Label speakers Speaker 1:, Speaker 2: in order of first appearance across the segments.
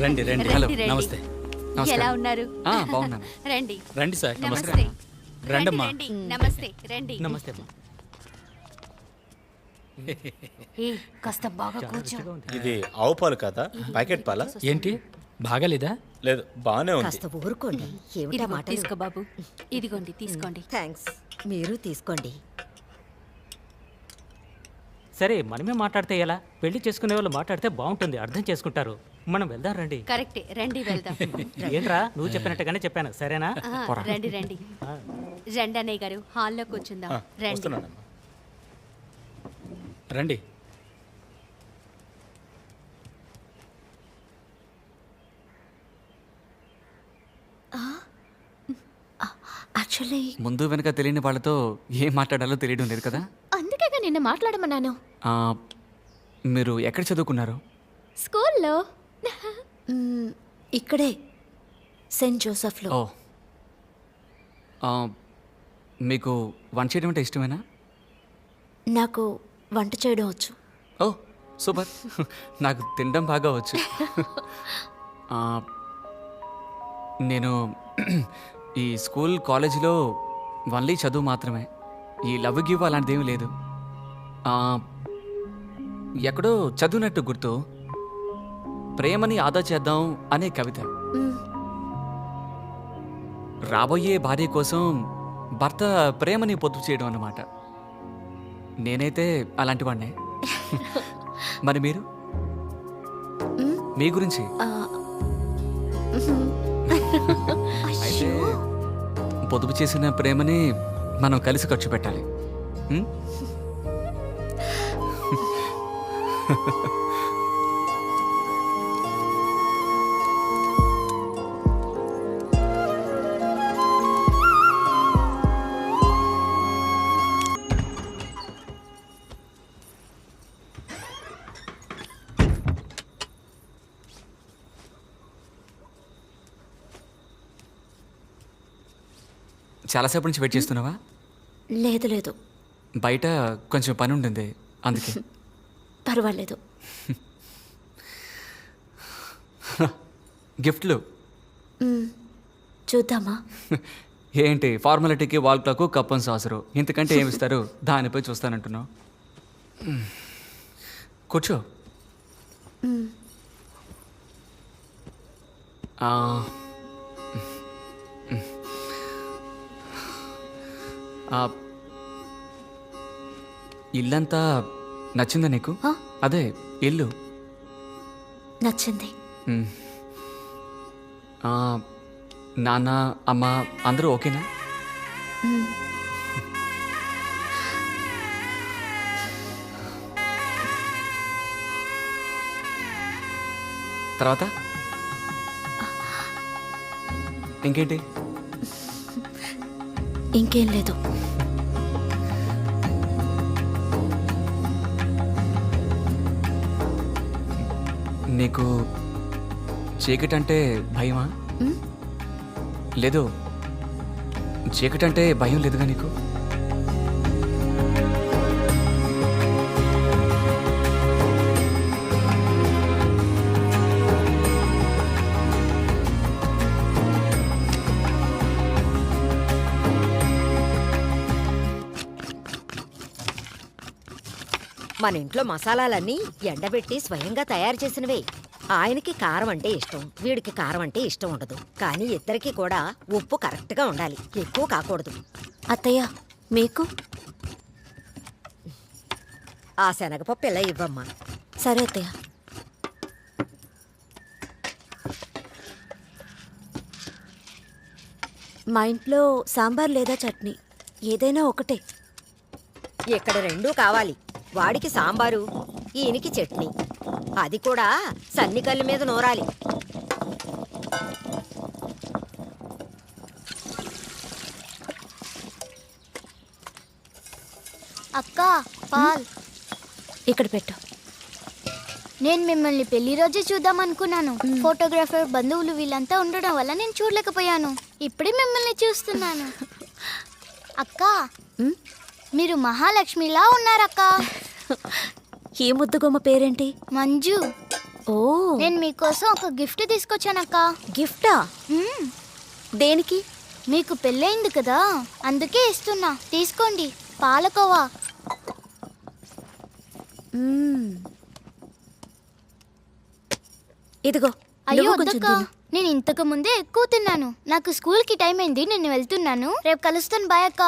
Speaker 1: రండి రండి.
Speaker 2: రండి,
Speaker 1: హలో
Speaker 2: రండి.
Speaker 1: నమస్తే.
Speaker 2: ఎలా ఉన్నారు?
Speaker 3: బాగున్నాను.
Speaker 2: రండి.
Speaker 1: రండి సార్.
Speaker 2: నమస్తే.
Speaker 1: నమస్కారం. రండమ్మా.
Speaker 2: రండి. నమస్తే. రండి.
Speaker 1: నమస్తే అమ్మా.
Speaker 2: ఏ కాస్త బాగా కూర్చో.
Speaker 4: ఇది ఆవు పాలు కాదా? ప్యాకెట్ పాలా?
Speaker 1: ఏంటి బాగాలేదా?
Speaker 4: లేదు, బానే ఉంది.
Speaker 5: కాస్త ఊరుకోండి. ఏమిటా
Speaker 2: ఇదిగో
Speaker 5: మాట?
Speaker 2: తీసుకో బాబు. ఇదిగోండి తీసుకోండి.
Speaker 5: థ్యాంక్స్. మీరు తీసుకోండి.
Speaker 3: సరే మనమే మాట్లాడితే ఎలా? పెళ్లి చేసుకునే వాళ్ళు మాట్లాడితే బాగుంటుంది, అర్థం చేసుకుంటారు. మనం వెళ్దాం రండి.
Speaker 2: కరెక్టే, రండి వెళ్దాం.
Speaker 3: ఏంట్రా నువ్వు చెప్పినట్టుగానే చెప్పాను, సరేనా?
Speaker 2: రండి రండి. రండి అన్నయ్య గారు, హాల్లో కూర్చుందాం. రండి.
Speaker 4: వస్తున్నానమ్మా.
Speaker 1: రండి.
Speaker 5: యాక్చువల్లీ
Speaker 6: ముందు వెనక తెలియని వాళ్ళతో ఏం మాట్లాడాలో తెలియడం లేదు కదా.
Speaker 7: అందుకేగా నిన్న మాట్లాడమన్నాను.
Speaker 6: ఆ, మీరు ఎక్కడ చదువుకున్నారు?
Speaker 7: స్కూల్లో.
Speaker 5: ఇక్కడే సెయింట్ జోసెఫ్లో.
Speaker 6: ఓ, ఆ, మీకు వంట చేయడం అంటే ఇష్టమేనా?
Speaker 5: నాకు వంట చేయడం వచ్చు.
Speaker 6: ఓ సూపర్. నాకు తినడం బాగా వచ్చు. ఆ, నేను ఈ స్కూల్ కాలేజీలో ఓన్లీ చదువు మాత్రమే, ఈ లవ్ గివ్ అలాంటిది ఏమీ లేదు. ఆ, ఎక్కడో చదివినట్టు గుర్తు, ప్రేమని ఆదా చేద్దాం అనే కవిత. రాబోయే భార్య కోసం భర్త ప్రేమని పొదుపు చేయడం అన్నమాట. నేనైతే అలాంటి వాడినే. మరి మీరు, మీ గురించి? అయితే పొదుపు చేసిన ప్రేమని మనం కలిసి ఖర్చు పెట్టాలి. ఉం? చాలాసేపు నుంచి వెయిట్ చేస్తున్నావా?
Speaker 5: లేదు లేదు,
Speaker 6: బయట కొంచెం పని ఉండింది, అందుకే.
Speaker 5: పర్వాలేదు.
Speaker 6: గిఫ్ట్లు
Speaker 5: చూద్దామా?
Speaker 6: ఏంటి ఫార్మాలిటీకి వాల్ క్లాకు కప్పన్ సాసరు, ఇంతకంటే ఏమిస్తారు? దానిపై చూస్తానంటున్నావు. కూర్చో. ఆ, ఇల్లంతా నచ్చిందా నీకు? అదే ఇల్లు
Speaker 5: నచ్చింది.
Speaker 6: మ్. నాన్న అమ్మ అందరూ ఓకేనా? తర్వాత ఇంకేంటి?
Speaker 5: ఇంకేం లేదు.
Speaker 6: నీకు చీకటి అంటే భయమా? లేదు, చీకటి అంటే భయం లేదుగా నీకు?
Speaker 5: మన ఇంట్లో మసాలాలన్నీ ఎండబెట్టి స్వయంగా తయారు చేసినవే. ఆయనకి కారం అంటే ఇష్టం, వీడికి కారం అంటే ఇష్టం ఉండదు. కానీ ఇద్దరికి కూడా ఉప్పు కరెక్ట్గా ఉండాలి, ఎక్కువ కాకూడదు. అత్తయ్య మీకు? ఆ శనగపప్పు ఇలా ఇవ్వమ్మా. సరే అత్తయ్య. మా ఇంట్లో సాంబార్ లేదా చట్నీ ఏదైనా ఒకటే. ఇక్కడ రెండూ కావాలి. వాడికి సాంబారు, ఈయనకి చట్నీ. అది కూడా సన్నికల్లి మీద నూరాలి.
Speaker 7: అక్క పాల్
Speaker 5: ఇక్కడ పెట్టు.
Speaker 7: నేను మిమ్మల్ని పెళ్లి రోజే చూద్దాం అనుకున్నాను. ఫోటోగ్రాఫర్ బంధువులు వీళ్ళంతా ఉండడం వల్ల నేను చూడలేకపోయాను. ఇప్పుడే మిమ్మల్ని చూస్తున్నాను. అక్క మీరు మహాలక్ష్మిలా ఉన్నారక్క.
Speaker 5: ఈ ముద్దుగొమ్మ పేరేంటి?
Speaker 7: మంజు.
Speaker 5: ఓ
Speaker 7: నేను మీకోసం ఒక గిఫ్ట్ తీసుకొచ్చానక్క.
Speaker 5: గిఫ్టా? దేనికి?
Speaker 7: మీకు పెళ్ళయింది కదా, అందుకే ఇస్తున్నా. తీసుకోండి, పాలకోవా.
Speaker 5: ఇదిగో.
Speaker 7: అయ్యో
Speaker 5: నువ్వు కొంచెం
Speaker 7: వద్దక్క,
Speaker 5: తిను.
Speaker 7: నేను ఇంతకు ముందే ఎక్కువ తిన్నాను. నాకు స్కూల్కి టైం అయింది, నేను వెళ్తున్నాను. రేపు కలుస్తాను, బాయ్ అక్క.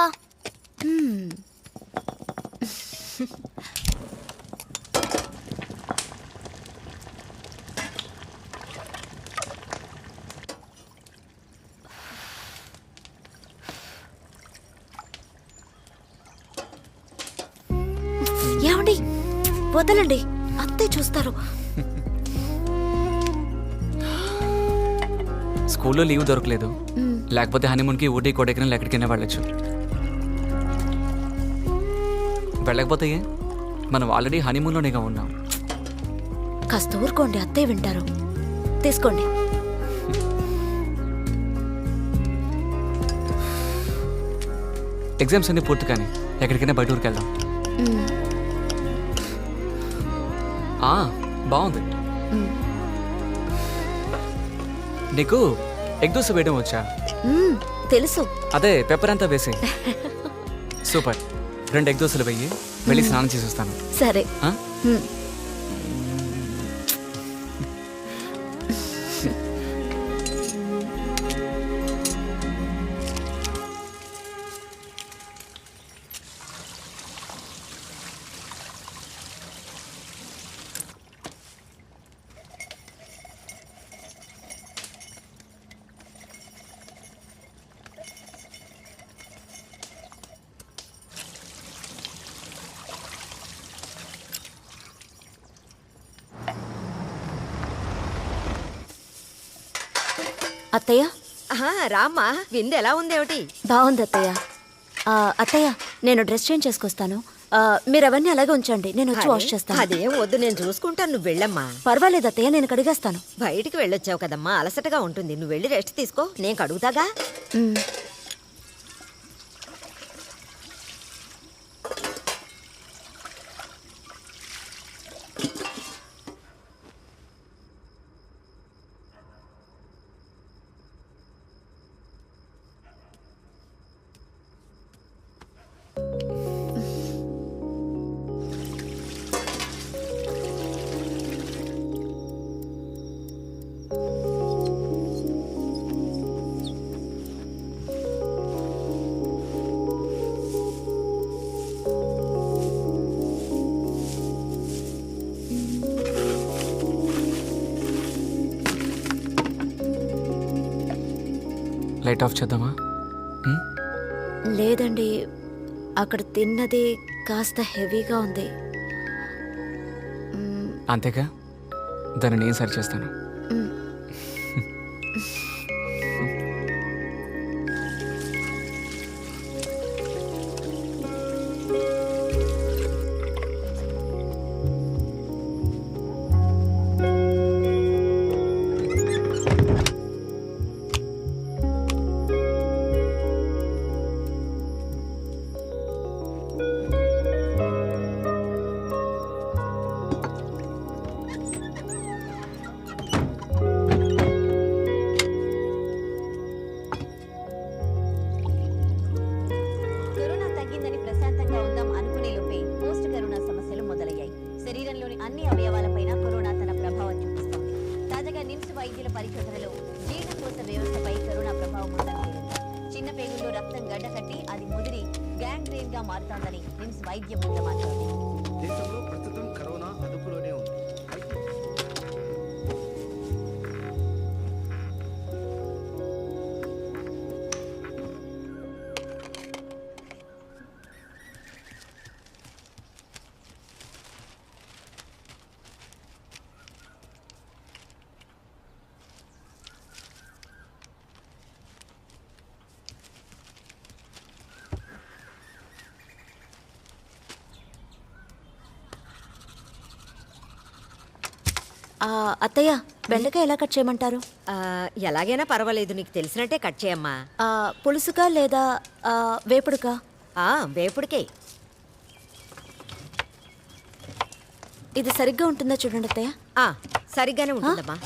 Speaker 5: ఏమండి, వదలండి, అత్తయ్య చూస్తారు.
Speaker 6: స్కూల్లో లీవ్ దొరకలేదు, లేకపోతే హనీమూన్కి ఊటీ కొడైకెనాల్ ఎక్కడికైనా వెళ్ళొచ్చు. వెళ్ళకపోతే ఏ? మనం ఆల్రెడీ హనీమూన్లోనేగా ఉన్నాం.
Speaker 5: కాస్త ఊరుకోండి, అత్తయ్య వింటారు. తీసుకోండి.
Speaker 6: ఎగ్జామ్స్ అన్ని పూర్తి కానీ ఎక్కడికైనా బయట ఊరికి వెళ్దాం. బాగుంది. నీకు ఎగ్ దోశ వేయడం వచ్చా?
Speaker 5: తెలుసు.
Speaker 6: అదే పెప్పర్ అంతా వేసి. సూపర్. 2 ఎగ్ దోశలు వెయ్యి, వెళ్ళి స్నానం చేసి వస్తాను.
Speaker 5: సరే. అత్తయ్య. రామ్మా, విందు ఎలా ఉందేమిటి? బాగుంది అత్తయ్య. అత్తయ్య, నేను డ్రెస్ చేంజ్ చేసుకొస్తాను. మీరు అవన్నీ అలాగే ఉంచండి, నేను వచ్చి వాష్ చేస్తాను.
Speaker 8: అదేం వద్దు, నేను చూసుకుంటాను, నువ్వు వెళ్ళమ్మా.
Speaker 5: పర్వాలేదు అత్తయ్య, నేను కడిగేస్తాను.
Speaker 8: బయటికి వెళ్ళొచ్చావు కదమ్మా, అలసటగా ఉంటుంది, నువ్వు వెళ్ళి రెస్ట్ తీసుకో, నేను కడుగుతాగా.
Speaker 6: లైట్ ఆఫ్ చేద్దామా?
Speaker 5: లేదండి, అక్కడ తిన్నది కాస్త హెవీగా ఉంది.
Speaker 6: అంతేగా, దాన్ని నేను సరి చేస్తాను.
Speaker 2: అన్ని అవయవాలపైన కరోనా తన ప్రభావం చూపిస్తోంది. తాజాగా నిమ్స్ వైద్యుల పరిశోధనలో జీర్ణకోశ వ్యవస్థపై కరోనా ప్రభావం ఉందని తేలింది. చిన్న పేగుల్లో రక్తం గడ్డకట్టి అది ముదిరి గ్యాంగ్రీన్ గా మారుతోందని నిమ్స్ వైద్య బృందం అంటోంది.
Speaker 9: దేశంలో ప్రస్తుతం కరోనా అదుపులోనే ఉంది.
Speaker 5: అత్తయ్య, బెండకాయ ఎలా కట్ చేయమంటారు?
Speaker 8: ఎలాగైనా పర్వాలేదు, నీకు తెలిసినట్టే కట్ చేయమ్మా.
Speaker 5: పులుసుకా లేదా వేపుడుకా?
Speaker 8: వేపుడికే.
Speaker 5: ఇది సరిగ్గా ఉంటుందా చూడండి అత్తయ్య.
Speaker 8: సరిగ్గానే ఉంటుందమ్మా.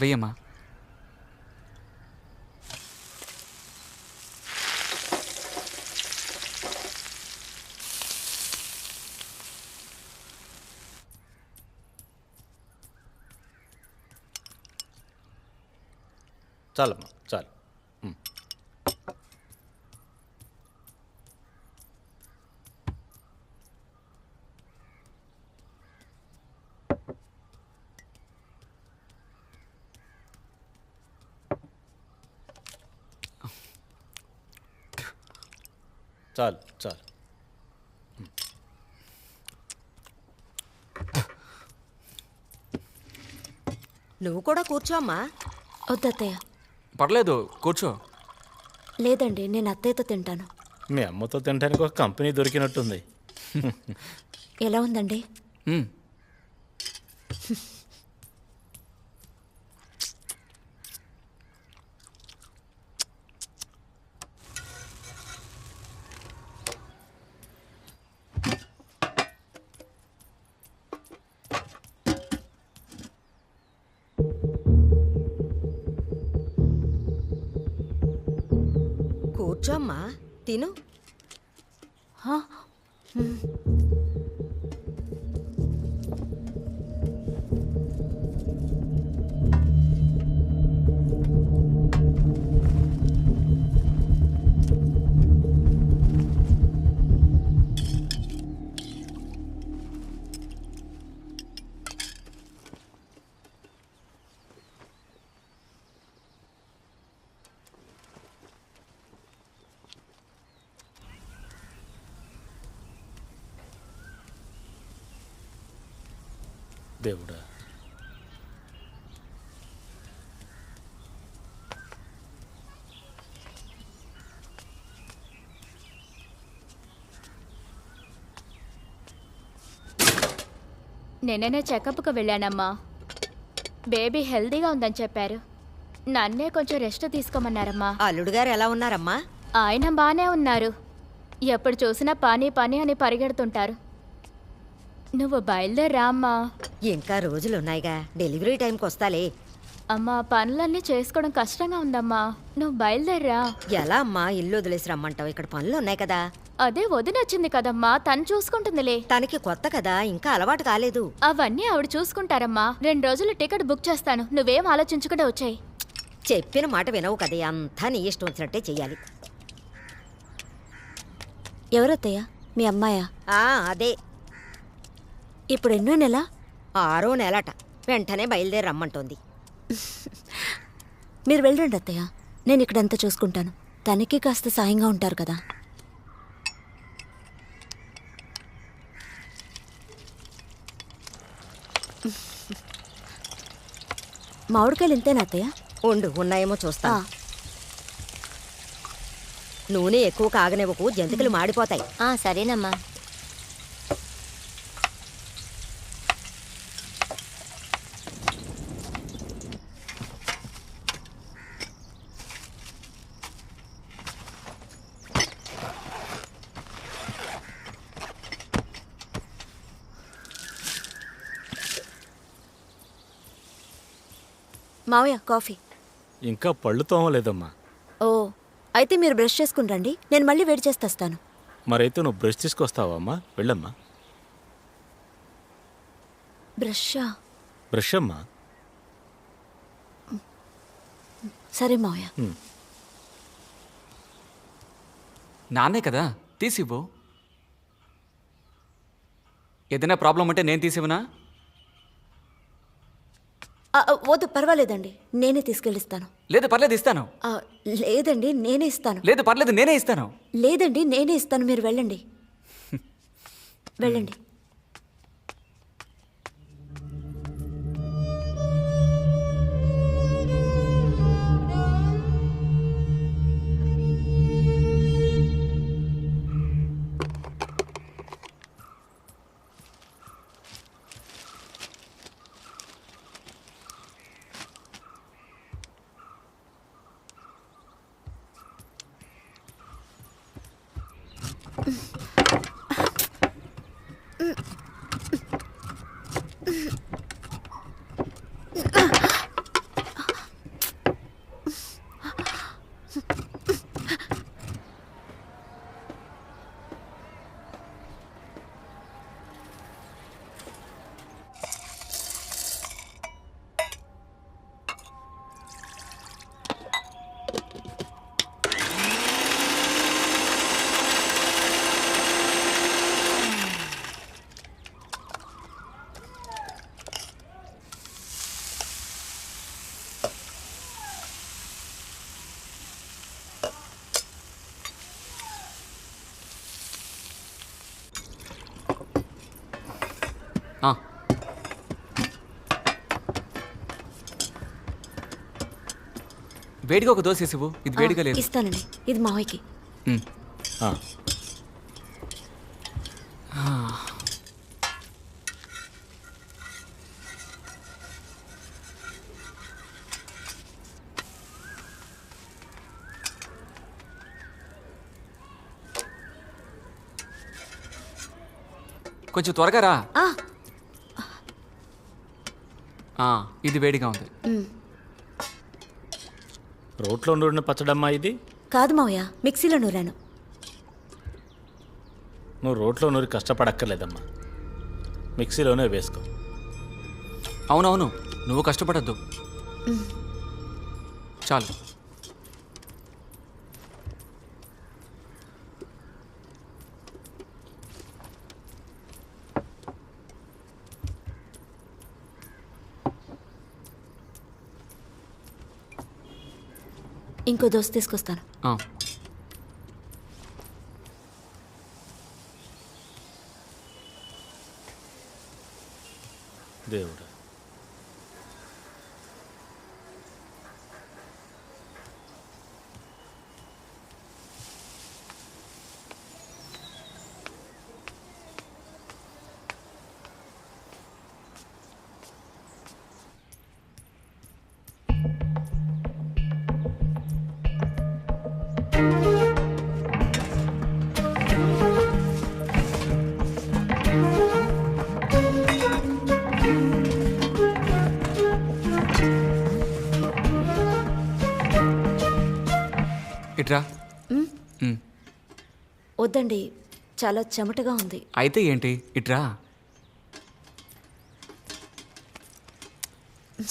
Speaker 6: వెయ్యమ్మా.
Speaker 4: చాలమ్మా చాలు. చాలు చాలు.
Speaker 8: నువ్వు కూడా కూర్చో అమ్మా.
Speaker 10: వద్దత్తయ్య.
Speaker 6: పర్లేదు కూర్చో.
Speaker 10: లేదండి, నేను అత్తయ్యతో తింటాను.
Speaker 4: మీ అమ్మతో తినడానికి ఒక కంపెనీ దొరికినట్టుంది.
Speaker 10: ఎలా ఉందండి?
Speaker 6: మ్మ్.
Speaker 8: కూర్చో అమ్మా, తిను.
Speaker 10: హా?
Speaker 4: దేవుడా,
Speaker 7: నిన్ననే చెకప్కి వెళ్ళానమ్మా. బేబీ హెల్దీగా ఉందని చెప్పారు. నన్నే కొంచెం రెస్ట్ తీసుకోమన్నారమ్మా.
Speaker 8: అల్లుడు గారు ఎలా ఉన్నారమ్మా?
Speaker 7: ఆయన బానే ఉన్నారు. ఎప్పుడు చూసినా పని పని అని పరిగెడుతుంటారు. నువ్వు బయలుదేరా అమ్మా.
Speaker 8: ఇంకా రోజులున్నాయిగా, డెలివరీ టైంకి వస్తాలే.
Speaker 7: అమ్మా, పనులన్నీ చేసుకోవడం కష్టంగా ఉందమ్మా. నువ్వు బయలుదేరా.
Speaker 8: ఎలా అమ్మా, ఇల్లు వదిలేసి రమ్మంటావు? ఇక్కడ పనులు ఉన్నాయి కదా.
Speaker 7: అదే వదినొచ్చింది కదమ్మా, తను చూసుకుంటుందిలే.
Speaker 8: తనకి కొత్త కదా, ఇంకా అలవాటు కాలేదు.
Speaker 7: అవన్నీ ఆవిడ చూసుకుంటారమ్మా. 2 రోజులు టికెట్ బుక్ చేస్తాను. నువ్వేం ఆలోచించకుండా వచ్చాయి.
Speaker 8: చెప్పిన మాట వినవు కదే, అంతా నీ ఇష్టం వచ్చినట్టే చెయ్యాలి.
Speaker 10: ఎవరత్తయ్య? మీ అమ్మాయా?
Speaker 8: అదే.
Speaker 10: ఇప్పుడు ఎన్నో నెల?
Speaker 8: 6వ నెలట. వెంటనే బయలుదేరి రమ్మంటోంది.
Speaker 10: మీరు వెళ్ళండి అత్తయ్య, నేను ఇక్కడంతా చూసుకుంటాను. తనకి కాస్త సాయంగా ఉంటారు కదా. మామిడికాయలు ఇంతేనా అత్తయ్య?
Speaker 8: ఉండు, ఉన్నాయేమో చూస్తా. నూనె ఎక్కువ కాగనివ్వకు, జంతికలు మాడిపోతాయి.
Speaker 10: సరేనమ్మా. మావయ్య, కాఫీ.
Speaker 4: ఇంకా పళ్ళు తోమలేదమ్మా.
Speaker 10: ఓ, అయితే మీరు బ్రష్ చేసుకుని రండి, నేను మళ్ళీ వేడి చేస్తాను.
Speaker 4: మరైతే నువ్వు బ్రష్ తీసుకొస్తావా అమ్మా? వెళ్ళమ్మా.
Speaker 10: బ్రషా?
Speaker 4: బ్రష్ అమ్మా.
Speaker 10: సరే మావయ్య.
Speaker 6: నాన్నే కదా, తీసివ్వు. ఏదైనా ప్రాబ్లం ఉంటే నేను తీసివ్వనా?
Speaker 10: వద్దు, పర్వాలేదండి, నేనే తీసుకెళ్ళిస్తాను.
Speaker 6: లేదు పర్లేదు, ఇస్తాను.
Speaker 10: లేదండి, నేనే ఇస్తాను.
Speaker 6: లేదు పర్లేదు, నేనే ఇస్తాను.
Speaker 10: లేదండి, నేనే ఇస్తాను, మీరు వెళ్ళండి. వెళ్ళండి.
Speaker 6: వేడిగా ఒక దోశ ఇవ్వు. ఇది వేడిగా లేదు.
Speaker 10: ఇస్తానండి, ఇది మావయ్యకి.
Speaker 6: కొంచెం త్వరగా రా. ఇది వేడిగా ఉంది.
Speaker 4: రోట్లో నూరిన పచ్చడమ్మా ఇది?
Speaker 10: కాదు మావయ్య, మిక్సీలో నూరాను.
Speaker 4: నువ్వు రోట్లో నూరి కష్టపడక్కర్లేదమ్మా, మిక్సీలోనే వేసుకో.
Speaker 6: అవునవును, నువ్వు కష్టపడద్దు. చాలు.
Speaker 10: ఇంకో దోశ తీసుకొస్తాను.
Speaker 4: దేవుడా,
Speaker 6: ఇట్రా.
Speaker 10: వద్దండి, చాలా చెమటగా ఉంది.
Speaker 6: అయితే ఏంటి, ఇట్రా.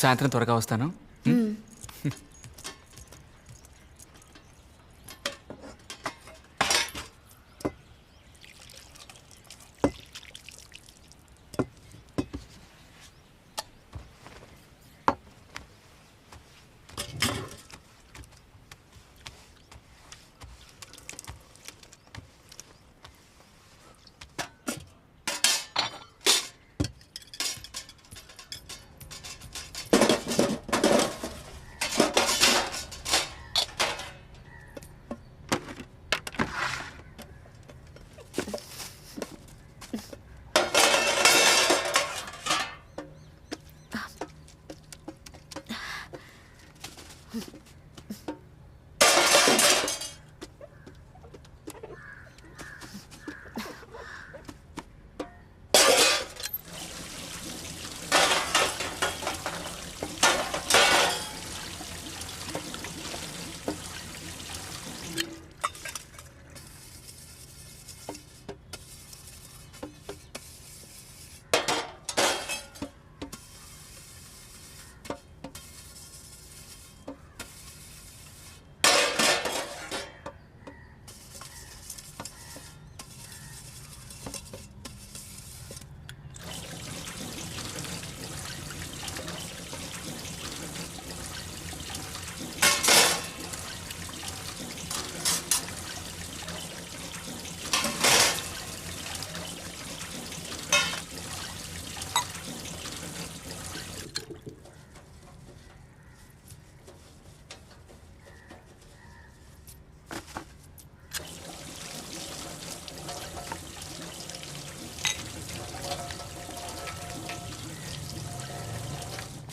Speaker 6: సాయంత్రం త్వరగా వస్తాను.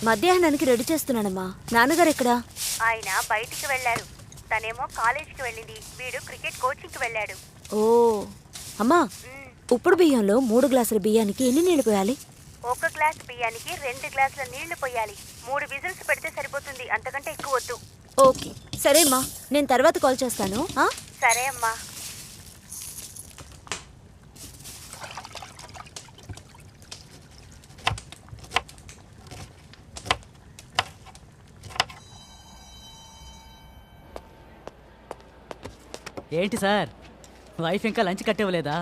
Speaker 10: మధ్యాహ్నానికి రెడీ చేస్తున్నానమ్మా. నాన్నగారు ఎక్కడా?
Speaker 2: ఆయన బయటికి వెళ్ళారు. తనేమో కాలేజీకి వెళ్ళింది, వీడు క్రికెట్ కోచింగ్కి వెళ్ళాడు.
Speaker 10: ఓ అమ్మా, ఉప్పుడు బియ్యంలో 3 గ్లాసుల బియ్యానికి ఎన్ని నీళ్లు పోయాలి?
Speaker 2: 1 గ్లాస్ బియ్యానికి 2 గ్లాసుల నీళ్లు పోయాలి. 3 విజిల్స్ పెడితే సరిపోతుంది, అంతకంటే ఎక్కువ వద్దు.
Speaker 10: ఓకే సరే అమ్మా, నేను తర్వాత కాల్ చేస్తాను.
Speaker 2: సరే అమ్మా.
Speaker 11: ఏంటి సార్, వైఫ్ ఇంకా లంచ్ కట్టివ్వలేదా?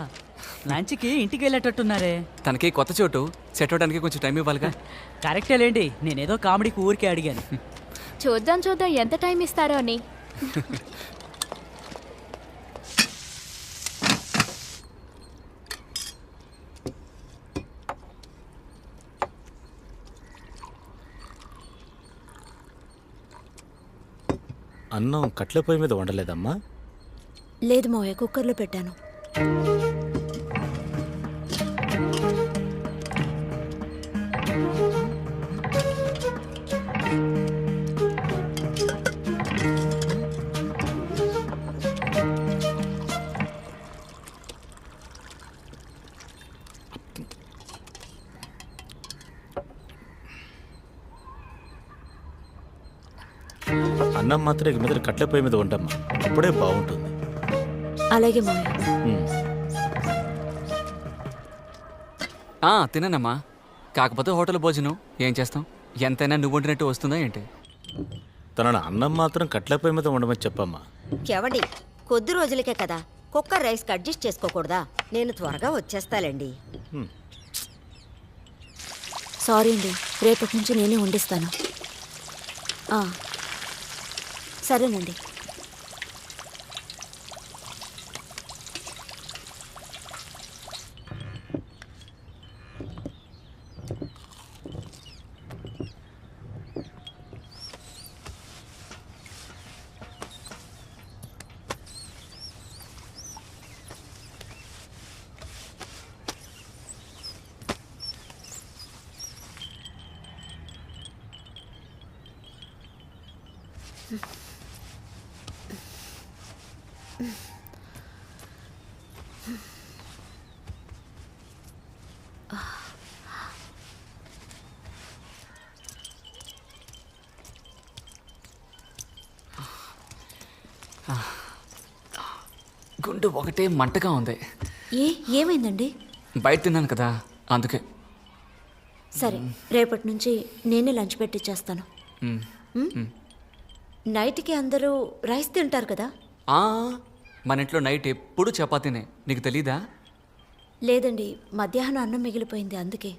Speaker 11: లంచ్కి ఇంటికి వెళ్ళేటట్టున్నారే.
Speaker 6: తనకి కొత్త చోటు సెట్ అవడానికి కొంచెం టైం ఇవ్వాలిగా.
Speaker 11: కరెక్టే లేండి, నేనేదో కామెడీకి ఊరికే అడిగాను.
Speaker 7: చూద్దాం చూద్దాం ఎంత టైం ఇస్తారో అని.
Speaker 4: అన్నం కట్ల పొయ్యి మీద వండలేదమ్మా?
Speaker 10: లేదు మావయ్య, కుక్కర్లో పెట్టాను.
Speaker 4: అన్నం మాత్రం ఇక మీద కట్ల పొయ్యి మీద వండమ్మా, అప్పుడే బాగుంటుంది.
Speaker 10: అలాగే మావయ్య.
Speaker 6: తిననమ్మా. కాకపోతే హోటల్ భోజనం ఏం చేస్తాం, ఎంతైనా నువ్వు వండినట్టు వస్తుందా ఏంటి?
Speaker 4: తనను అన్నం మాత్రం కట్ల పొయ్యి మీద వండమని చెప్పమ్మా.
Speaker 8: చెవండి, కొద్ది రోజులకే కదా, కుక్కర్ రైస్కి అడ్జస్ట్ చేసుకోకూడదా? నేను త్వరగా వచ్చేస్తాలేండి.
Speaker 10: సారీ అండి, రేపటి నుంచి నేనే వండిస్తాను. సరేనండి.
Speaker 6: గుండు ఒకటే మంటగా ఉంది.
Speaker 10: ఏమైందండి?
Speaker 6: బయట తిన్నాను కదా, అందుకే.
Speaker 10: సరే, రేపటి నుంచి నేనే లంచ్ పెట్టిచ్చేస్తాను. నైట్కి అందరూ రైస్ తింటారు కదా?
Speaker 6: మన ఇంట్లో నైట్ ఎప్పుడు చపాతీనే, నీకు తెలీదా?
Speaker 10: లేదండి, మధ్యాహ్నం అన్నం మిగిలిపోయింది, అందుకే.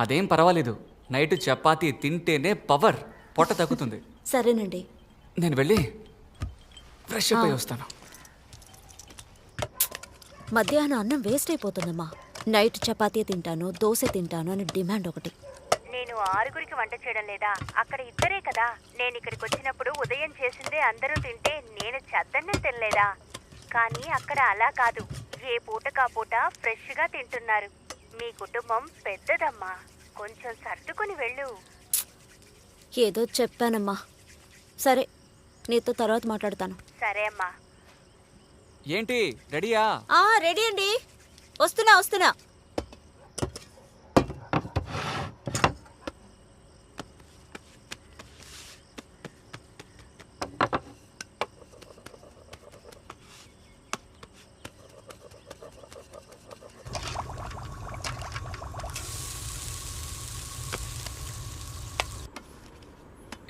Speaker 6: అదేం పర్వాలేదు, నైట్ చపాతీ తింటేనే పవర్, పొట్ట తగ్గుతుంది.
Speaker 10: సరేనండి.
Speaker 6: నేను వెళ్ళి ఫ్రెష్ అప్ అయి వస్తాను.
Speaker 10: మధ్యాహ్నం అన్నం వేస్ట్ అయిపోతుందమ్మా. నైట్ చపాతీ తింటాను, దోశ తింటాను అని డిమాండ్ ఒకటి.
Speaker 2: నేను 6గురికి వంట చేయడం లేదా? అక్కడ 2 కదా. నేను ఇక్కడికి వచ్చినప్పుడు ఉదయం చేసిందే అందరూ తింటే నేను చద్దన్నం తినలేదా? కానీ అక్కడ అలా కాదు, ఏ పూటకా పూట ఫ్రెష్గా తింటున్నారు. మీ కుటుంబం పెద్దదమ్మా, కొంచెం సర్దుకుని వెళ్ళు.
Speaker 10: ఏదో చెప్పానమ్మా. సరే, నీతో తర్వాత మాట్లాడతాను.
Speaker 2: సరే అమ్మా.
Speaker 6: ఏంటి రెడీయా?
Speaker 10: రెడీ అండి, వస్తున్నా.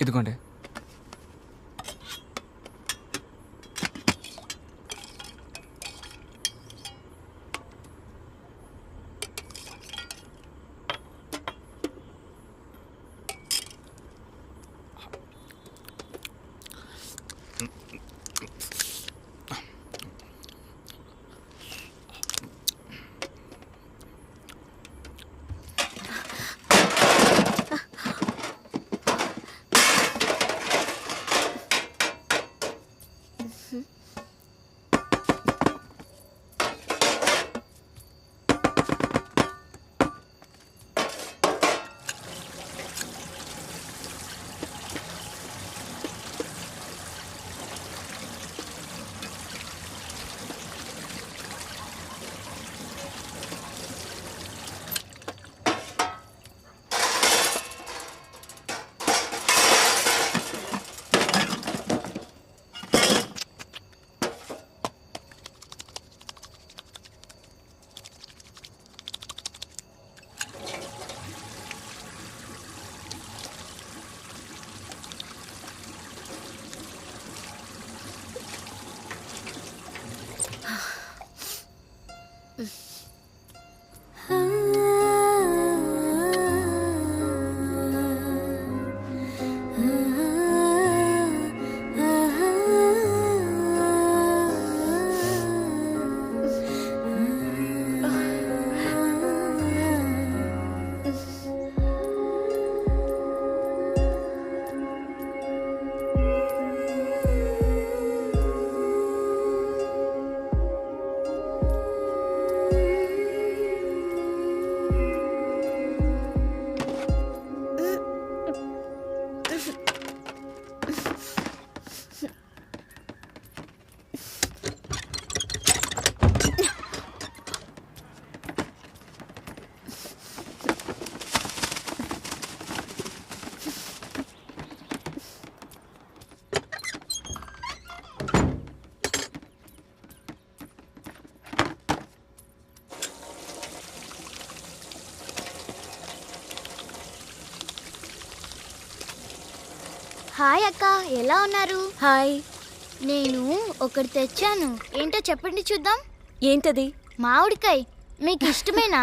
Speaker 6: ఇదిగోండి.
Speaker 7: హాయ్ అక్క, ఎలా ఉన్నారు?
Speaker 10: హాయ్.
Speaker 7: నేను ఒకటి తెచ్చాను. ఏంటో చెప్పండి చూద్దాం.
Speaker 10: ఏంటది?
Speaker 7: మామిడికాయ. మీకు ఇష్టమేనా?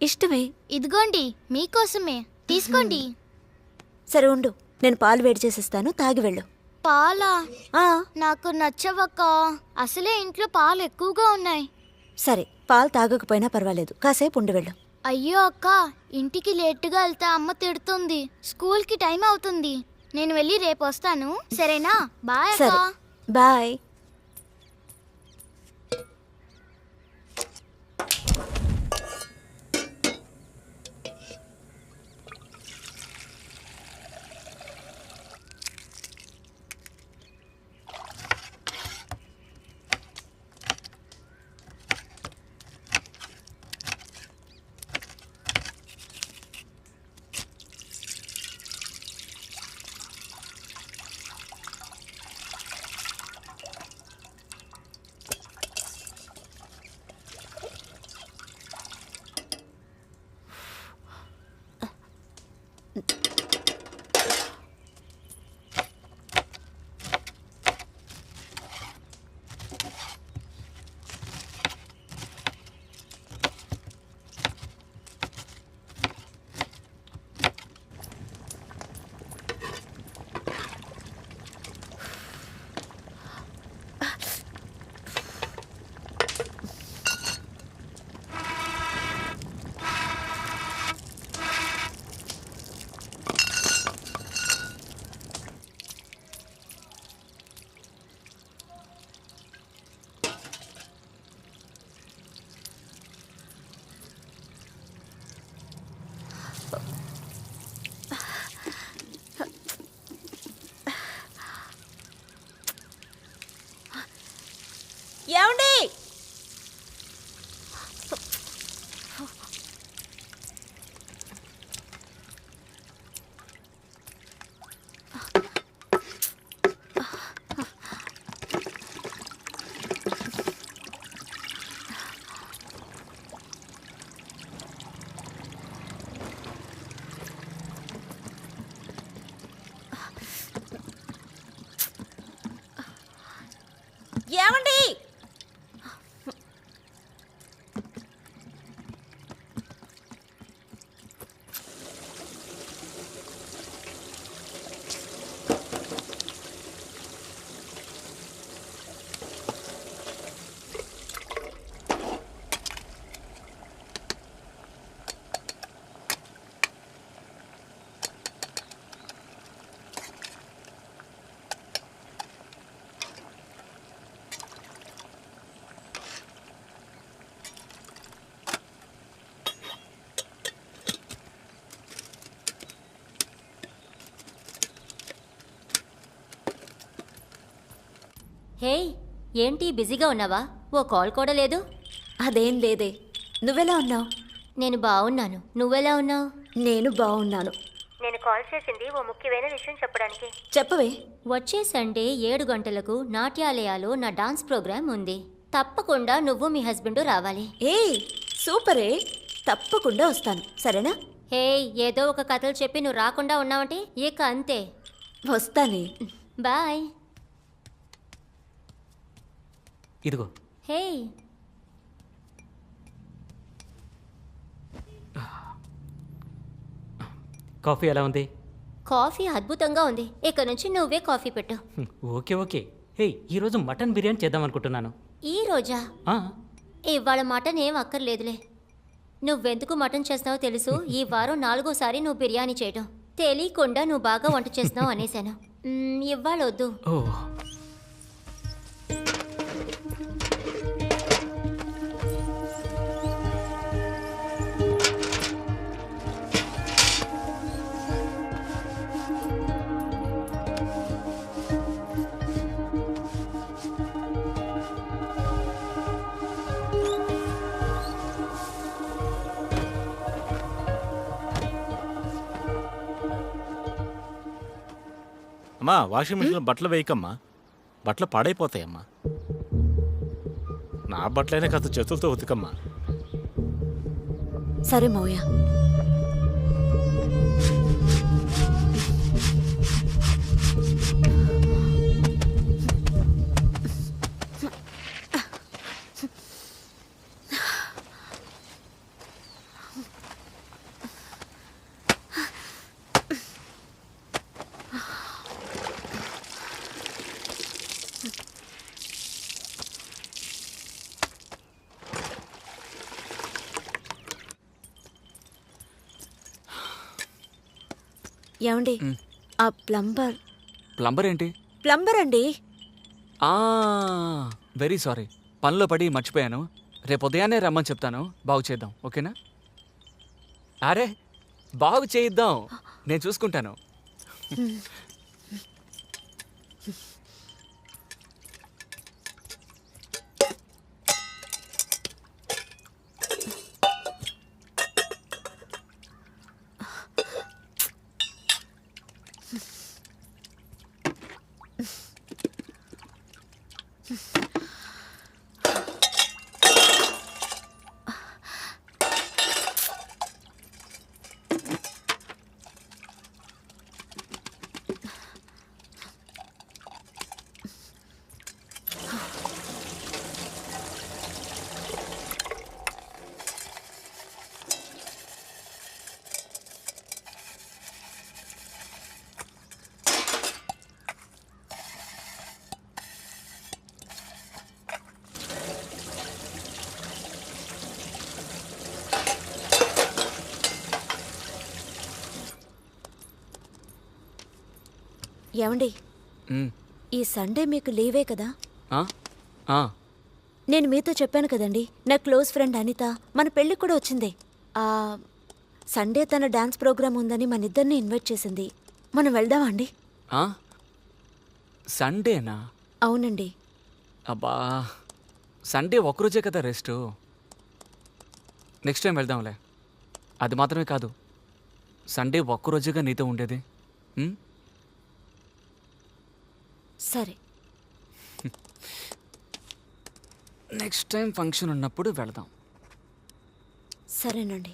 Speaker 10: ఇష్టమే.
Speaker 7: ఇదిగోండి, మీకోసమే. తీసుకోండి.
Speaker 10: సరే ఉండు, నేను పాలు వేడి చేసిస్తాను, తాగి వెళ్ళు.
Speaker 7: పాలా?
Speaker 10: ఆ,
Speaker 7: నాకు నచ్చవక్క. అసలే ఇంట్లో పాలు ఎక్కువగా ఉన్నాయి.
Speaker 10: సరే, పాలు తాగకపోయినా పర్వాలేదు, కాసేపు ఉండి వెళ్ళు.
Speaker 7: అయ్యో అక్క, ఇంటికి లేటుగా వెళ్తే అమ్మ తిడుతుంది. స్కూల్కి టైం అవుతుంది. నేను వెళ్ళి రేపు వస్తాను, సరేనా? బాయ్ అక్క.
Speaker 10: సరే, బాయ్. ఏమండి? ఏమండి?
Speaker 2: హే, ఏంటి బిజీగా ఉన్నావా? ఓ కాల్ కూడా లేదు.
Speaker 10: అదేం లేదే. నువ్వెలా ఉన్నావు?
Speaker 2: నేను బాగున్నాను. నువ్వెలా ఉన్నావు?
Speaker 10: నేను బాగున్నాను.
Speaker 2: నేను కాల్ చేసింది ఓ ముఖ్యమైన విషయం చెప్పడానికి.
Speaker 10: చెప్పవే.
Speaker 2: వచ్చే సండే 7 గంటలకు నాట్యాలయాలో నా డాన్స్ ప్రోగ్రామ్ ఉంది. తప్పకుండా నువ్వు మీ హస్బెండ్ రావాలి.
Speaker 10: ఏ సూపరే, తప్పకుండా వస్తాను, సరేనా?
Speaker 2: హే, ఏదో ఒక కథలు చెప్పి నువ్వు రాకుండా ఉన్నావంటే ఇక అంతే.
Speaker 10: వస్తానే.
Speaker 2: బాయ్.
Speaker 3: ఇదిగో.
Speaker 2: హే,
Speaker 3: కాఫీ ఎలా ఉంది?
Speaker 2: కాఫీ అద్భుతంగా ఉంది. ఇక నుంచి నువ్వే కాఫీ పెట్టు.
Speaker 3: Okay okay. హే, ఈరోజు మటన్ బిర్యానీ చేద్దాం అనుకుంటున్నాను.
Speaker 2: ఈ రోజా?
Speaker 3: ఆ,
Speaker 2: ఇవాళ మటన్ ఏం అక్కర్లేదులే. నువ్వెందుకు మటన్ చేస్తున్నావో తెలుసు. ఈ వారం 4గోసారి నువ్వు బిర్యానీ చేయడం. తెలియకుండా నువ్వు బాగా వంట చేస్తున్నావు అనేసాను. ఇవాళ వద్దు.
Speaker 3: ఓ,
Speaker 4: అమ్మా, వాషింగ్ మిషన్లో బట్టలు వేయకమ్మా, బట్టలు పాడైపోతాయమ్మా. నా బట్టలైనా కాస్త చేతులతో ఉతికమ్మా.
Speaker 10: సరే మౌయ. ఏమండి ఆ
Speaker 6: ప్లంబర్ ఏంటి?
Speaker 10: ప్లంబర్ అండి.
Speaker 6: వెరీ సారీ, పనిలో పడి మర్చిపోయాను. రేపు ఉదయాన్నే రమ్మని చెప్తాను, బాగు చేద్దాం. ఓకేనా? అరే బాగు చేయిద్దాం, నేను చూసుకుంటాను.
Speaker 10: ఏమండి ఈ సండే మీకు లీవే కదా? నేను మీతో చెప్పాను కదండి, నా క్లోజ్ ఫ్రెండ్ అనిత మన పెళ్ళికి కూడా వచ్చింది. సండే తన డాన్స్ ప్రోగ్రామ్ ఉందని మన ఇద్దరిని ఇన్వైట్ చేసింది. మనం వెళ్దామా అండి?
Speaker 6: సండేనా?
Speaker 10: అవునండి.
Speaker 6: అబ్బా, సండే ఒక్కరోజే కదా రెస్ట్. నెక్స్ట్ టైం వెళ్దాంలే. అది మాత్రమే కాదు, సండే ఒక్కరోజుగా నీతో ఉండేది.
Speaker 10: సరే,
Speaker 6: నెక్స్ట్ టైం ఫంక్షన్ ఉన్నప్పుడు వెళదాం.
Speaker 10: సరేనండి.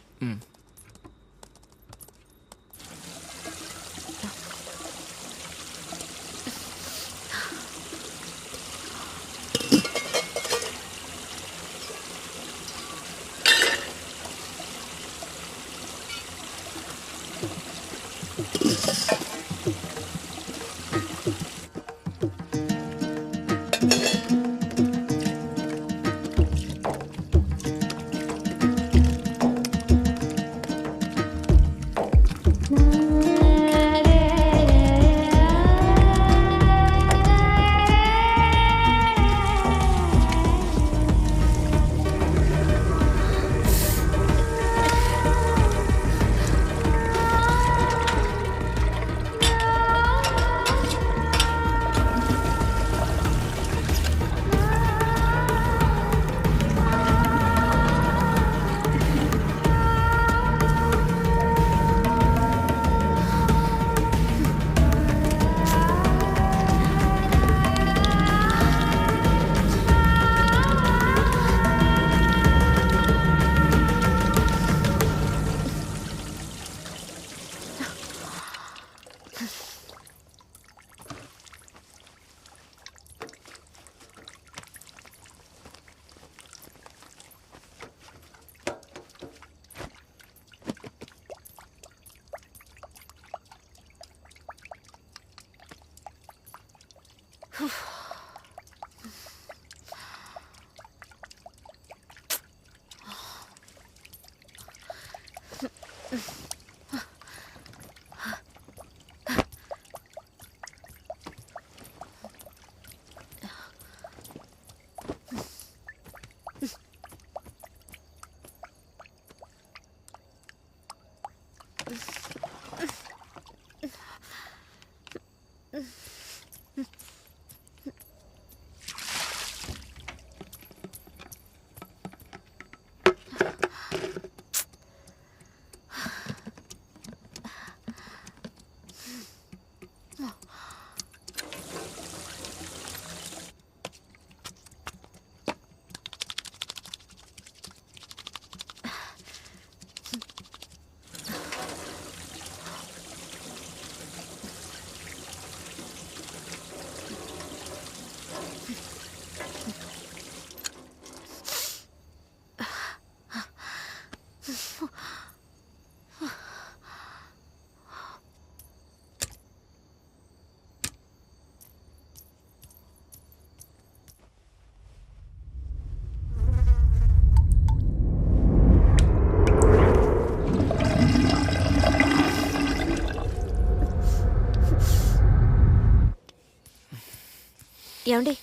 Speaker 10: ఏమండి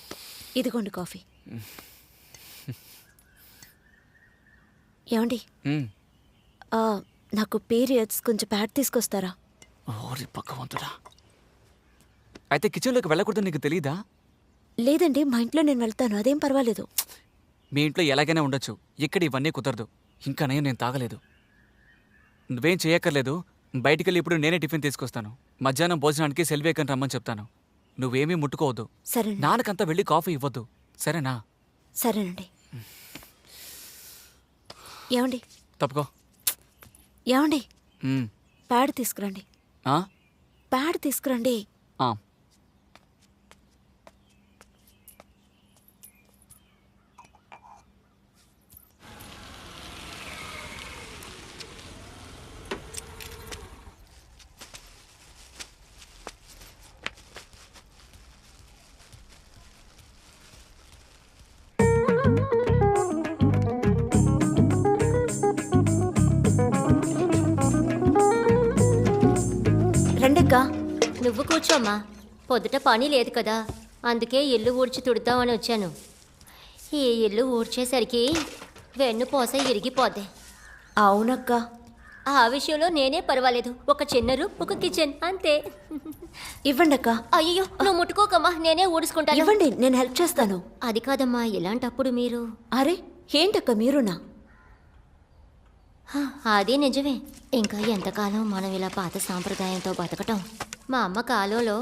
Speaker 10: ఇదిగోండి కాఫీ. ఏమండి
Speaker 6: మ్మ్.
Speaker 10: నాకు పీరియడ్స్ కొంచెం ప్యాడ్ తీసుకొస్తారా?
Speaker 6: ఓరి పక్కవంతుడా. అయితే కిచెన్లోకి వెళ్ళకూడదు నీకు తెలీదా?
Speaker 10: లేదండి, మా ఇంట్లో నేను వెళ్తాను, అదేం పర్వాలేదు.
Speaker 6: మీ ఇంట్లో ఎలాగైనా ఉండొచ్చు, ఇక్కడ ఇవన్నీ కుదరదు. ఇంకా నేను తాగలేదు. నువ్వేం చేయక్కర్లేదు. బయటికెళ్ళి ఇప్పుడు నేనే టిఫిన్ తీసుకొస్తాను. మధ్యాహ్నం భోజనానికి సెల్వేకని రమ్మని చెప్తాను. నువ్వేమీ ముట్టుకోవద్దు.
Speaker 10: సరే
Speaker 6: నాన్నకంతా వెళ్ళి కాఫీ ఇవ్వద్దు, సరేనా?
Speaker 10: సరేనండి. ఏమండి
Speaker 6: తప్పుకో.
Speaker 10: ఏమండి
Speaker 6: మ్మ్.
Speaker 10: ప్యాడ్ తీసుకురండి.
Speaker 6: ఆ?
Speaker 10: ప్యాడ్ తీసుకురండి.
Speaker 6: ఆ.
Speaker 10: రండక్కా.
Speaker 12: నువ్వు కూర్చోమ్మా. పొద్దుట పని లేదు కదా, అందుకే ఇల్లు ఊడ్చి తుడుద్దామని వచ్చాను. ఈ ఇల్లు ఊడ్చేసరికి వెన్నుపూస ఇరిగిపోద్ది.
Speaker 10: అవునక్క.
Speaker 12: ఆ విషయంలో నేనే పర్వాలేదు. ఒక చిన్న రూమ్, ఒక కిచెన్, అంతే.
Speaker 10: ఇవ్వండి అక్క.
Speaker 12: అయ్యో, నువ్వు ముట్టుకోకమ్మా, నేనే ఊడ్చుకుంటాను.
Speaker 10: ఇవ్వండి, నేను హెల్ప్ చేస్తాను.
Speaker 12: అది కాదమ్మా, ఇలాంటప్పుడు మీరు.
Speaker 10: అరే ఏంటక్క మీరునా?
Speaker 12: అది నిజమే. ఇంకా ఎంతకాలం మనం ఇలా పాత సాంప్రదాయంతో బతకటం. మా అమ్మ కాలువలో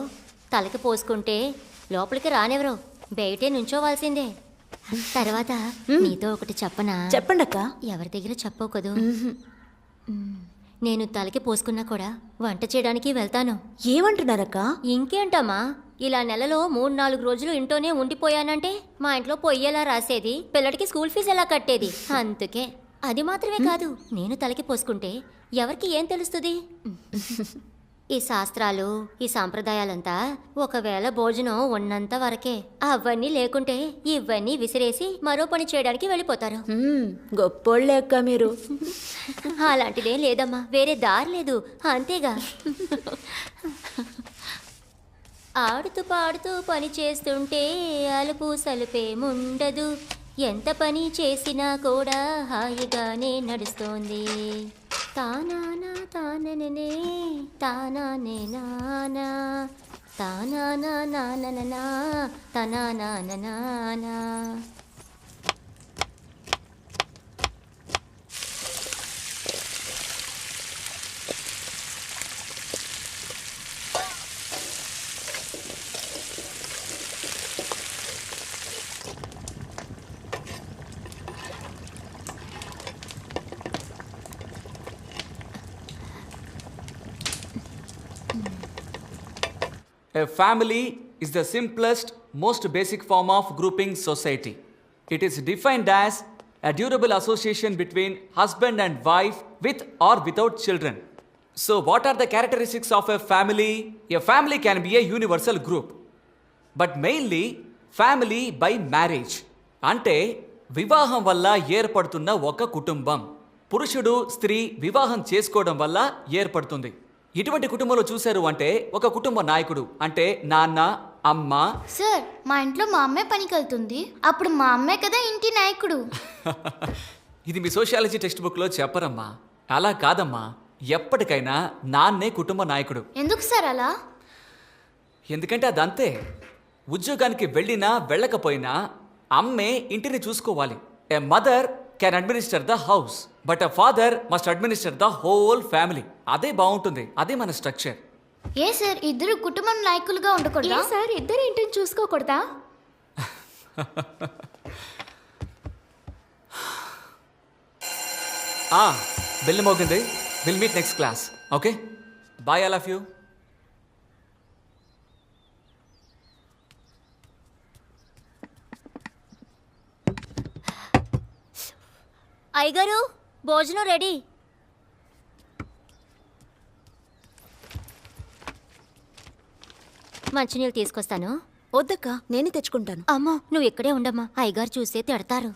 Speaker 12: తలకి పోసుకుంటే లోపలికి రానివ్వరు, బయటే నుంచోవాల్సిందే. తర్వాత నీతో ఒకటి చెప్పనా?
Speaker 10: చెప్పండి అక్క.
Speaker 12: ఎవరి దగ్గర చెప్పవు కదూ. నేను తలకి పోసుకున్నా కూడా వంట చేయడానికి వెళ్తాను.
Speaker 10: ఏమంటున్నారక్క?
Speaker 12: ఇంకేంటమ్మా, ఇలా నెలలో 3-4 రోజులు ఇంట్లోనే ఉండిపోయానంటే మా ఇంట్లో పొయ్యేలా రాసేది, పిల్లడికి స్కూల్ ఫీజు ఎలా కట్టేది. అందుకే. అది మాత్రమే కాదు, నేను తలకి పోసుకుంటే ఎవరికి ఏం తెలుస్తుంది? ఈ శాస్త్రాలు, ఈ సాంప్రదాయాలంతా ఒకవేళ భోజనం ఉన్నంత వరకే. అవన్నీ లేకుంటే ఇవన్నీ విసిరేసి మరో పని చేయడానికి వెళ్ళిపోతారు.
Speaker 10: గొప్పోళ్ళే అక్క మీరు.
Speaker 12: అలాంటిదే లేదమ్మా, వేరే దారి లేదు, అంతేగా. ఆడుతూ పాడుతూ పని చేస్తుంటే అలుపు సలుపేముండదు. ఎంత పని చేసినా కూడా హాయిగానే నడుస్తోంది. తానానా తాననే తానానే నానా తానానా నాననా తనానా.
Speaker 6: A family is the simplest, most basic form of grouping society. It is defined as a durable association between husband and wife with or without children. So, what are the characteristics of a family? A family can be a universal group, but mainly family by marriage. అంటే వివాహం వల్ల ఏర్పడుతున్న ఒక కుటుంబం. పురుషుడు స్త్రీ వివాహం చేసుకోవడం వల్ల ఏర్పడుతుంది. ఇటువంటి కుటుంబంలో చూశారు అంటే ఒక కుటుంబ నాయకుడు అంటే నాన్న, అమ్మ.
Speaker 7: సార్, మా ఇంట్లో మా అమ్మే పనికి వెళ్తుంది, అప్పుడు మా అమ్మే కదా ఇంటి నాయకుడు.
Speaker 6: ఇది మీ సోషియాలజీ టెక్స్ట్ బుక్లో చెప్పరమ్మా. అలా కాదమ్మా, ఎప్పటికైనా నాన్నే కుటుంబ నాయకుడు.
Speaker 7: ఎందుకు సార్ అలా?
Speaker 6: ఎందుకంటే అదంతే. ఉద్యోగానికి వెళ్ళినా వెళ్ళకపోయినా అమ్మే ఇంటిని చూసుకోవాలి. A mother can administer the house, but a father must administer the whole family. అదే బాగుంటుంది, అదే మన స్ట్రక్చర్.
Speaker 7: ఏ సార్, ఇద్దరు కుటుంబం నాయకులుగా ఉండకూడదా?
Speaker 12: సార్, ఇద్దరు ఇంటిని చూసుకోకూడదా?
Speaker 6: బెల్ మోగింది. Will meet next class. Okay, bye all of you.
Speaker 12: అయ్యగారు, భోజనం రెడీ. మంచినీళ్ళు తీసుకొస్తాను.
Speaker 10: వద్దక్క, నేనే తెచ్చుకుంటాను.
Speaker 12: అమ్మో, నువ్వు ఇక్కడే ఉండమ్మా, అయ్యగారు చూస్తే తిడతారు.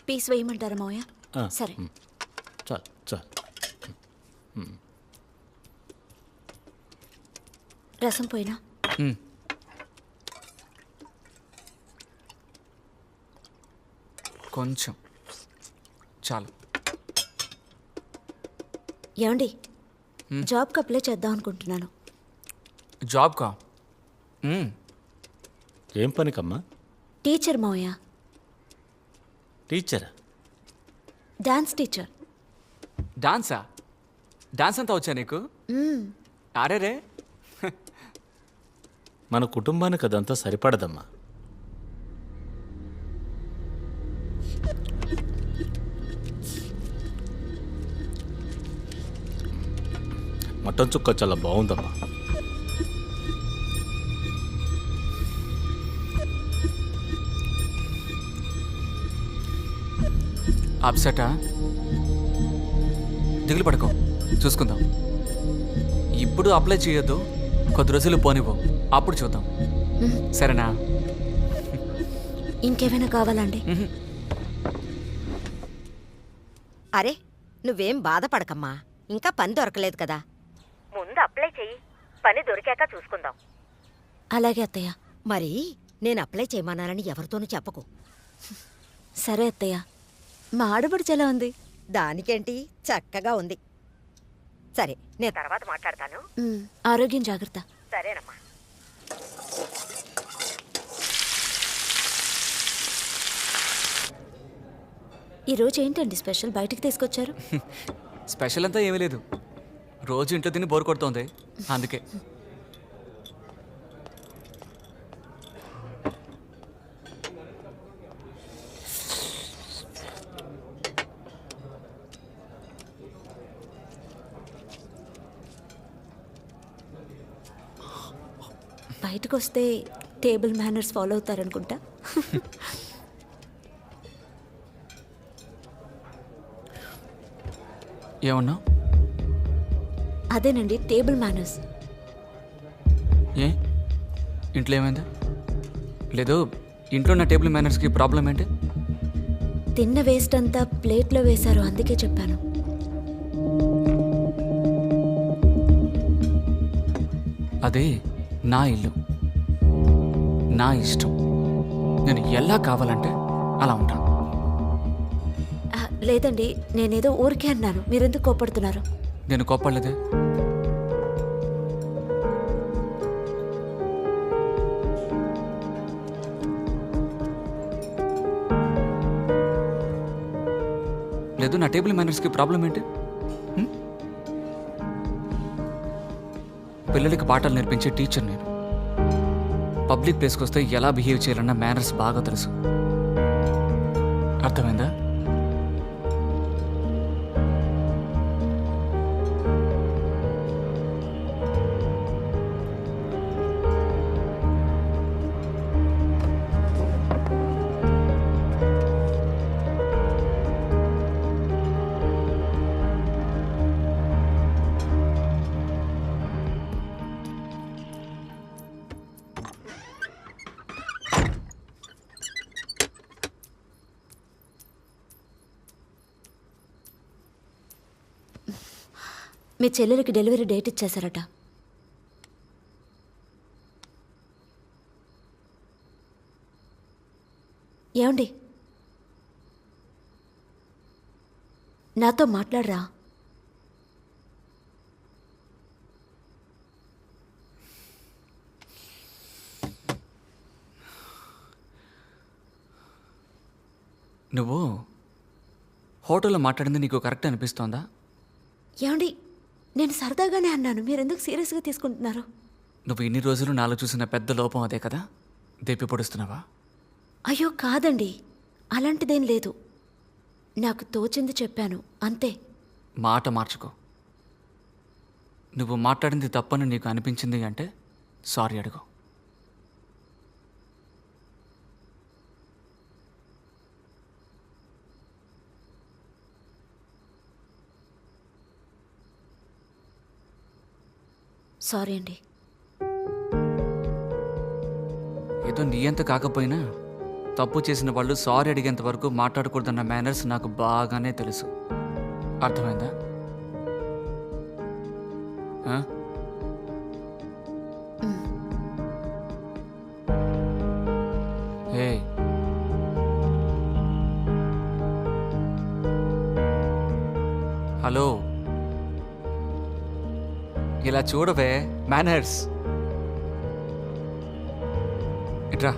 Speaker 10: పీస్ వేయమంటారా మావయ్య?
Speaker 4: ఆ,
Speaker 10: సరే.
Speaker 4: చాలు చాలు.
Speaker 10: రసం పోయినా?
Speaker 6: కొంచెం చాలు.
Speaker 10: ఏమండి, జాబ్కి అప్లై చేద్దాం అనుకుంటున్నాను.
Speaker 6: జాబ్కా?
Speaker 4: ఏం పనికమ్మా?
Speaker 10: టీచర్ మావయ్య.
Speaker 4: టీచరా?
Speaker 10: Dance teacher.
Speaker 6: డాన్సా? డాన్స్ అంతా వచ్చా నీకు? అరే రే,
Speaker 4: మన కుటుంబానికి అదంతా సరిపడదమ్మా. మటన్ చుక్క చాలా బాగుందమ్మా.
Speaker 6: అప్సెటా? దిగులు పడుకో, చూసుకుందాం. ఇప్పుడు అప్లై చేయొద్దు, కొద్ది రోజులు పోనివ్వు, అప్పుడు చూద్దాం. సరేనా?
Speaker 10: ఇంకేమైనా కావాలండి?
Speaker 8: అరే నువ్వేం బాధపడకమ్మా, ఇంకా పని దొరకలేదు కదా. ముందు అప్లై చెయ్యి, పని దొరికాక చూసుకుందాం.
Speaker 10: అలాగే అత్తయ్య.
Speaker 8: మరి నేను అప్లై చేయమన్నానని ఎవరితోనూ చెప్పకు.
Speaker 10: సరే అత్తయ్య. మా ఆడబడుచు ఎలా ఉంది?
Speaker 8: దానికేంటి, చక్కగా ఉంది. సరే, నేను తర్వాత మాట్లాడతాను.
Speaker 10: ఆరోగ్యం జాగ్రత్త.
Speaker 8: సరేనమ్మా.
Speaker 10: ఈరోజు ఏంటండి స్పెషల్ బయటికి తీసుకొచ్చారు?
Speaker 6: స్పెషల్ అంతా ఏమీ లేదు, రోజు ఇంట్లో తిని బోర్ కొడుతోంది, అందుకే.
Speaker 10: బయటకు వస్తే టేబుల్ మేనర్స్ ఫాలో అవుతారనుకుంటా.
Speaker 6: ఏమన్నా?
Speaker 10: అదేనండి, టేబుల్ మేనర్స్.
Speaker 6: ఏ ఇంట్లో ఏమైందా? లేదు, ఇంట్లో ఉన్న టేబుల్ మేనర్స్కి ప్రాబ్లం ఏంటి?
Speaker 10: తిన్న వేస్ట్ అంతా ప్లేట్లో వేశారు, అందుకే చెప్పాను.
Speaker 6: అది నా ఇల్లు, నా ఇష్టం. నేను ఎలా కావాలంటే అలా ఉంటాను.
Speaker 10: లేదండి, నేనేదో ఊరికే అన్నాను, మీరెందుకు కోపడుతున్నారు?
Speaker 6: నేను కోప్పడలేదే. లేదు, నా టేబుల్ మేనర్స్కి ప్రాబ్లం ఏంటి? పిల్లలకి పాఠాలు నేర్పించే టీచర్ నేను. పబ్లిక్ ప్లేస్కి వస్తే ఎలా బిహేవ్ చేయాలన్న మేనర్స్ బాగా తెలుసు. అర్థమైందా?
Speaker 10: మీ చెల్లెలకి డెలివరీ డేట్ ఇచ్చేశారట. ఏమండి, నాతో మాట్లాడరా?
Speaker 6: నువ్వు హోటల్లో మాట్లాడింది నీకు కరెక్ట్ అనిపిస్తోందా?
Speaker 10: ఏమండి, నేను సరదాగానే అన్నాను, మీరెందుకు సీరియస్గా తీసుకుంటున్నారు?
Speaker 6: నువ్వు ఇన్ని రోజులు నాలో చూసిన పెద్ద లోపం అదే కదా? దేపి పొడుస్తున్నావా?
Speaker 10: అయ్యో కాదండి, అలాంటిదేం లేదు. నాకు తోచింది చెప్పాను అంతే.
Speaker 6: మాట మార్చుకో. నువ్వు మాట్లాడింది తప్పని నీకు అనిపించింది అంటే సారీ అడుగు.
Speaker 10: సారీ అండి.
Speaker 6: ఏదో నీ అంత కాకపోయినా తప్పు చేసిన వాళ్ళు సారీ అడిగేంత వరకు మాట్లాడకూడదన్న మేనర్స్ నాకు బాగానే తెలుసు. అర్థమైందా? ఆ? ఏయ్, హలో, ఇలా చూడవే. మేనర్స్. ఇట్రా.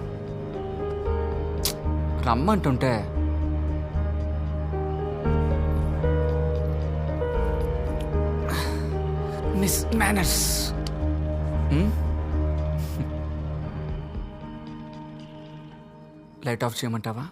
Speaker 6: రమ్మంటుంటే మిస్ మేనర్స్. లైట్ ఆఫ్ చేయమంటావా?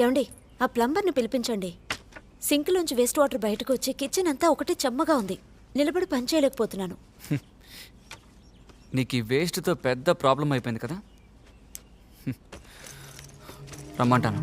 Speaker 10: ఏమండి, ఆ ప్లంబర్ని పిలిపించండి. సింక్లోంచి వేస్ట్ వాటర్ బయటకు వచ్చి కిచెన్ అంతా ఒకటే చెమ్మగా ఉంది. నిలబడి పని చేయలేకపోతున్నాను.
Speaker 6: నీకు ఈ వేస్ట్తో పెద్ద ప్రాబ్లం అయిపోయింది కదా? రమ్మంటాను.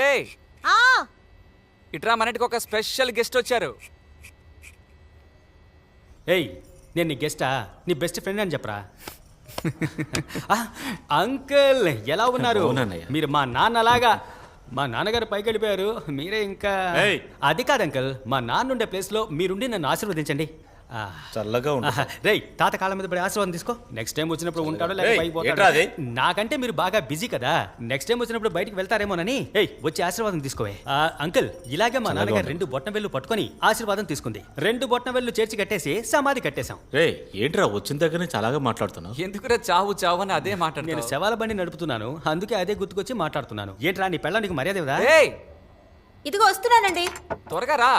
Speaker 6: ఏయ్, ఇట్రా, మనటికి ఒక స్పెషల్ గెస్ట్ వచ్చారు.
Speaker 1: ఏయ్, నేను నీ గెస్టా? నీ బెస్ట్ ఫ్రెండ్ అని చెప్పరా? అంకుల్ ఎలా ఉన్నారు? మీరు మా నాన్నలాగా. మా నాన్నగారు పైకి వెళ్ళిపోయారు, మీరే ఇంకా. అది కాదు అంకుల్, మా నాన్న ఉండే ప్లేస్లో మీరుండి నన్ను ఆశీర్వదించండి.
Speaker 4: చల్లగా
Speaker 1: రేయ్, తాత కాళ్ళ మీద పడి ఆశీర్వాదం తీసుకో. నెక్స్ట్ టైం వచ్చినప్పుడు ఉంటాడో లేకపోతే నాకంటే మీరు బాగా బిజీ కదా. నెక్స్ట్ టైం వచ్చినప్పుడు బయటికి వెళ్తారేమోనని. ఏయ్, వచ్చి ఆశీర్వాదం తీసుకోవే. అంకుల్, ఇలాగే మా నాన్నగారు 2 బొట్న వేళ్ళు పట్టుకొని ఆశీర్వాదం తీసుకుంది. 2 బొట్న వేళ్ళు చేర్చి కట్టేసి సమాధి కట్టేశాం.
Speaker 4: రే, ఏంట్రా వచ్చిన దగ్గర నుంచి అలాగే మాట్లాడుతున్నావు?
Speaker 6: ఎందుకురా చావు చావు అని అదే మాట్లాడు.
Speaker 1: నేను శవాల బండి నడుపుతున్నాను, అందుకే అదే గుర్తుకొచ్చి మాట్లాడుతున్నాను. ఏంట్రా, నీ పెళ్ళ నీకు మర్యాద ఇవ్వదా?
Speaker 6: ఏయ్,
Speaker 10: ఇదిగో వస్తున్నానండి.
Speaker 6: త్వరగా రా.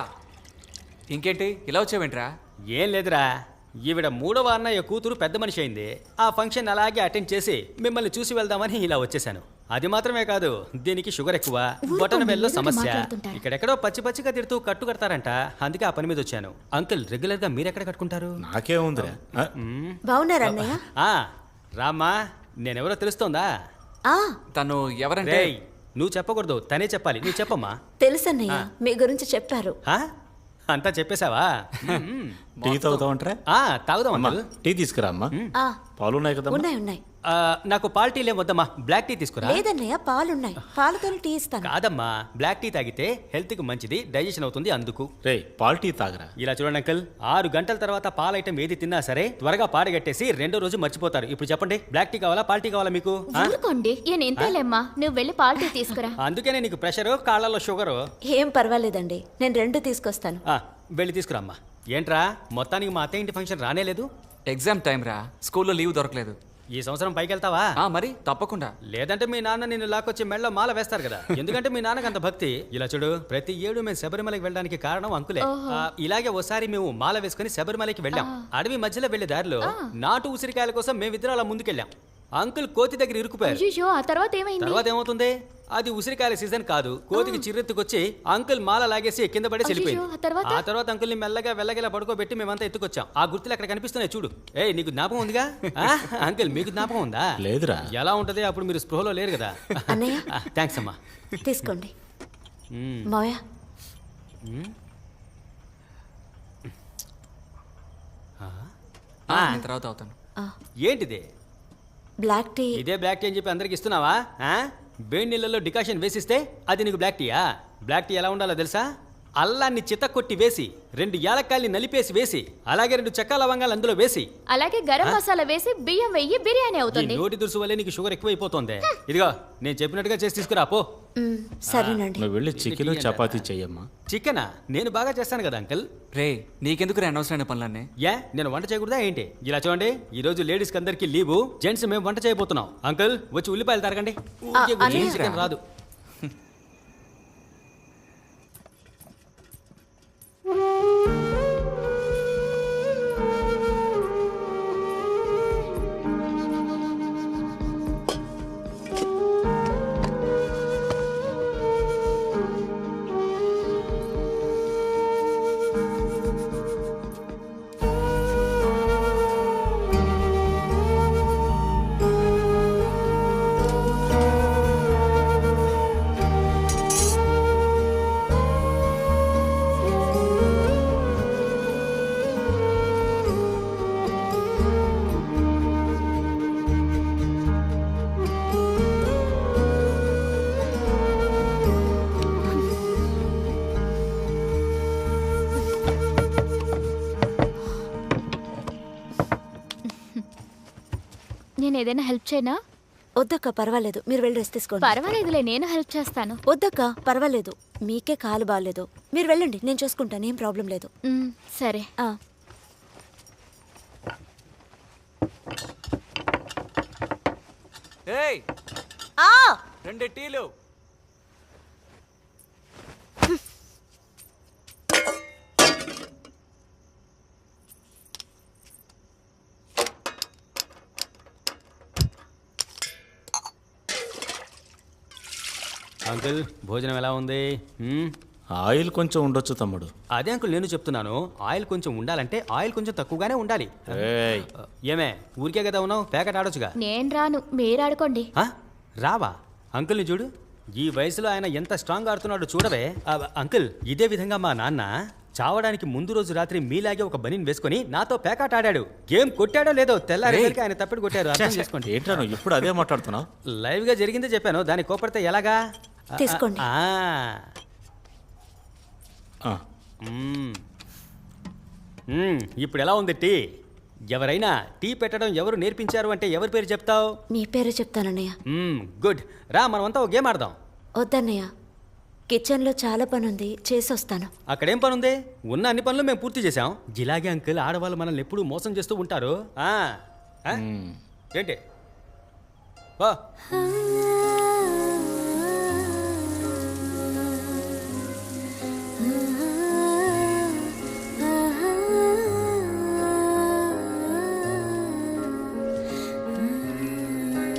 Speaker 6: ఇంకేంటి ఇలా వచ్చావేంట్రా?
Speaker 1: ఏం లేదురా, ఈవిడ 3వ అన్నయ్య కూతురు పెద్ద మనిషి అయింది. ఆ ఫంక్షన్ అలాగే అటెండ్ చేసి మిమ్మల్ని చూసి వెళ్దామని ఇలా వచ్చేసాను. అది మాత్రమే కాదు, దీనికి షుగర్ ఎక్కువ, బొటన వేల్లో సమస్య. ఇక్కడెక్కడో పచ్చి పచ్చిగా తిడుతూ కట్టు కడతారంట, అందుకే ఆ పని మీద వచ్చాను. అంకుల్, రెగ్యులర్ గా మీరెక్కడ కట్టుకుంటారు?
Speaker 4: నాకేముందిరా.
Speaker 10: బాగున్నారా అన్నయ్య?
Speaker 1: రామ్మా, నేనెవరో తెలుస్తోందా?
Speaker 6: తను ఎవరంటే?
Speaker 1: నువ్వు చెప్పకూడదు, తనే చెప్పాలి. నువ్వు చెప్పమ్మా.
Speaker 10: తెలుసన్నయ్య, మీ గురించి చెప్పారు.
Speaker 1: అంతా చెప్పేశావా?
Speaker 4: టీ తాగుతామంటారా?
Speaker 1: తాగుదామమ్మా.
Speaker 4: టీ తీసుకురా అమ్మా. పాలు ఉన్నాయి కదా?
Speaker 10: ఉన్నాయి.
Speaker 1: నాకు పాలు టీ లేవద్దమ్మా, బ్లాక్ టీ తీసుకురా.
Speaker 10: లేదన్నయ్య, పాలున్నాయి, పాలతో టీ ఇస్తాను.
Speaker 1: కాదమ్మా, బ్లాక్ టీ తాగితే హెల్త్ కి మంచిది, డైజెషన్ అవుతుంది, అందుకు.
Speaker 4: రే, పాలు టీ తాగరా.
Speaker 1: ఇలా చూడండి అంకల్, 6 గంటల తర్వాత పాల ఐటమ్ ఏది తిన్నా సరే త్వరగా పాడగట్టేసి 2వ రోజు మర్చిపోతారు. ఇప్పుడు చెప్పండి, బ్లాక్ టీ కావాలా, పాలు టీ కావాలా మీకు?
Speaker 7: ఎంతలేమ్మా, నువ్వు వెళ్ళి పాలు టీ తీసుకురా.
Speaker 1: అందుకనే నీకు ప్రెషరు, కాళ్ళలో షుగరు.
Speaker 10: ఏం పర్వాలేదండి, నేను 2 తీసుకొస్తాను.
Speaker 1: వెళ్ళి తీసుకురామ్మా. ఏంట్రా, మొత్తానికి మా అత్తయ్య ఇంటి ఫంక్షన్ రానేలేదు?
Speaker 6: ఎగ్జామ్ టైం రా, స్కూల్లో లీవ్ దొరకలేదు.
Speaker 1: ఈ సంవత్సరం పైకి వెళ్తావా?
Speaker 6: మరి తప్పకుండా.
Speaker 1: లేదంటే మీ నాన్న నిన్ను లాక్కొచ్చి మెళ్ళలో మాల వేస్తారు కదా. ఎందుకంటే మీ నాన్నకి అంత భక్తి. ఇలా చూడు, ప్రతి ఏడు మేము శబరిమలకి వెళ్ళడానికి కారణం అంకులే. ఇలాగే ఓసారి మేము మాల వేసుకుని శబరిమలకి వెళ్ళాం. అడవి మధ్యలో వెళ్లే దారిలో నాటు ఉసిరికాయల కోసం మేమిద్దరం అలా ముందుకెళ్ళాం. అంకుల్ కోతి దగ్గర ఇరుక్కుపోయారు.
Speaker 7: తర్వాత
Speaker 1: ఏమవుతుంది? అది ఉసిరికాయల సీజన్ కాదు. కోతికి చిర్రెత్తుకొచ్చి అంకుల్ మాల లాగేసి కింద పడి వెళ్ళిపోయింది. ఆ తర్వాత అంకుల్ని మెల్లగా వెళ్ళగలా పడుకోబెట్టి మేమంతా ఎత్తుకొచ్చాం. ఆ గుర్తులు అక్కడ కనిపిస్తున్నాయి చూడు. నీకు జ్ఞాపకం ఉందిగా? అంకుల్, మీకు జ్ఞాపకం ఉందా?
Speaker 4: లేదురా.
Speaker 1: ఎలా ఉంటది, అప్పుడు మీరు స్పృహలో లేరు కదా. థ్యాంక్స్ అమ్మా.
Speaker 10: తీసుకోండి మావయ్య.
Speaker 6: తర్వాత అవుతాను.
Speaker 1: ఏంటిది?
Speaker 10: Black tea.
Speaker 1: ఇదే బ్లాక్ టీ అని చెప్పి అందరికి ఇస్తున్నావా? వేడి నీళ్ళలో డికాషన్ వేసిస్తే అది నీకు బ్లాక్ టీయా? బ్లాక్ టీ ఎలా ఉండాలో తెలుసా? అల్లాన్ని చితక్కొట్టి వేసి 2 యాలక్కాయల్ని నలిపేసి వేసి అలాగే 2 చెక్క లవంగాలు అందులో వేసి
Speaker 13: అలాగే గరం మసాలా వేసి బియ్యం వెయ్యి బిర్యానీ
Speaker 1: ఈ
Speaker 13: అవుతుంది.
Speaker 1: నోటి దురుసు వల్లే నీకు షుగర్ ఎక్కువైపోతుంది. ఇదిగో నేను చెప్పినట్టుగా చేసి తీసుకురా పో.
Speaker 10: సరేనండి.
Speaker 4: నువ్వు వెళ్ళి చికెన్ చపాతీ చెయ్యమ్మా.
Speaker 1: చికెనా? నేను బాగా చేస్తాను కదా అంకుల్.
Speaker 6: రే నీకెందుకు అనవసరమైన పనులన్నీ?
Speaker 1: నేను వంట చేయకూడదా ఏంటి? ఇలా చూడండి, ఈ రోజు లేడీస్ అందరికి లీవు, జెంట్స్ మేము వంట చేయబోతున్నాం. అంకుల్ వచ్చి ఉల్లిపాయలు తరగండి. చికెన్ రాదు.
Speaker 13: నేను ఏదైనా హెల్ప్ చేయనా?
Speaker 10: వద్దక్క పర్వాలేదు, మీరు వెళ్ళి రెస్ట్ తీసుకోండి.
Speaker 13: పర్వాలేదులే, నేను హెల్ప్ చేస్తాను.
Speaker 10: వద్దక్క పర్వాలేదు, మీకే కాలు బాగాలేదు, మీరు వెళ్ళండి, నేను చూసుకుంటాను, ఏం ప్రాబ్లం లేదు.
Speaker 13: సరే.
Speaker 6: ఏయ్ 2 టీలు.
Speaker 1: అంకుల్ భోజనం ఎలా ఉంది?
Speaker 4: ఆయిల్ కొంచెం ఉండొచ్చు తమ్ముడు.
Speaker 1: అదే అంకుల్ నేను చెప్తున్నాను, ఆయిల్ కొంచెం ఉండాలంటే ఆయిల్ కొంచెం తక్కువగానే ఉండాలి. ఏమే ఊరికే కదా ఉన్నావు, ప్యాకెట్ ఆడొచ్చుగా.
Speaker 13: నేను రాను, మీరు ఆడుకోండి.
Speaker 1: రావా? అంకుల్ని చూడు, ఈ వయసులో ఆయన ఎంత స్ట్రాంగ్ ఆడుతున్నాడో చూడవే. అంకుల్ ఇదే విధంగా మా నాన్న చావడానికి ముందు రోజు రాత్రి మీలాగే ఒక బనీన్ వేసుకొని నాతో పేకాట ఆడాడు. గేమ్ కొట్టాడో లేదో తెల్లారి ఆయన తప్పిడి కొట్టారు. అర్థం చేసుకోండి.
Speaker 4: ఏంట్రా నువ్వు ఇప్పుడు అదే మాట్లాడుతున్నావు?
Speaker 1: లైవ్ గా జరిగిందే చెప్పాను, దాన్ని కోపడితే ఎలాగా?
Speaker 10: తీసుకోండి.
Speaker 1: ఇప్పుడు ఎలా ఉంది టీ? ఎవరైనా టీ పెట్టడం ఎవరు నేర్పించారు అంటే ఎవరి పేరు చెప్తావు?
Speaker 10: మీ పేరే చెప్తానన్నయ్య.
Speaker 1: గుడ్, రా మనమంతా ఒక గేమ్ ఆడదాం.
Speaker 10: వద్దన్నయ్య, కిచెన్లో చాలా పని ఉంది, చేసి వస్తాను.
Speaker 1: అక్కడేం పని ఉంది? ఉన్న అన్ని పనులు మేము పూర్తి చేసాం. ఇలాగే అంకుల్ ఆడవాళ్ళు మనల్ని ఎప్పుడూ మోసం చేస్తూ ఉంటారు. ఏంటి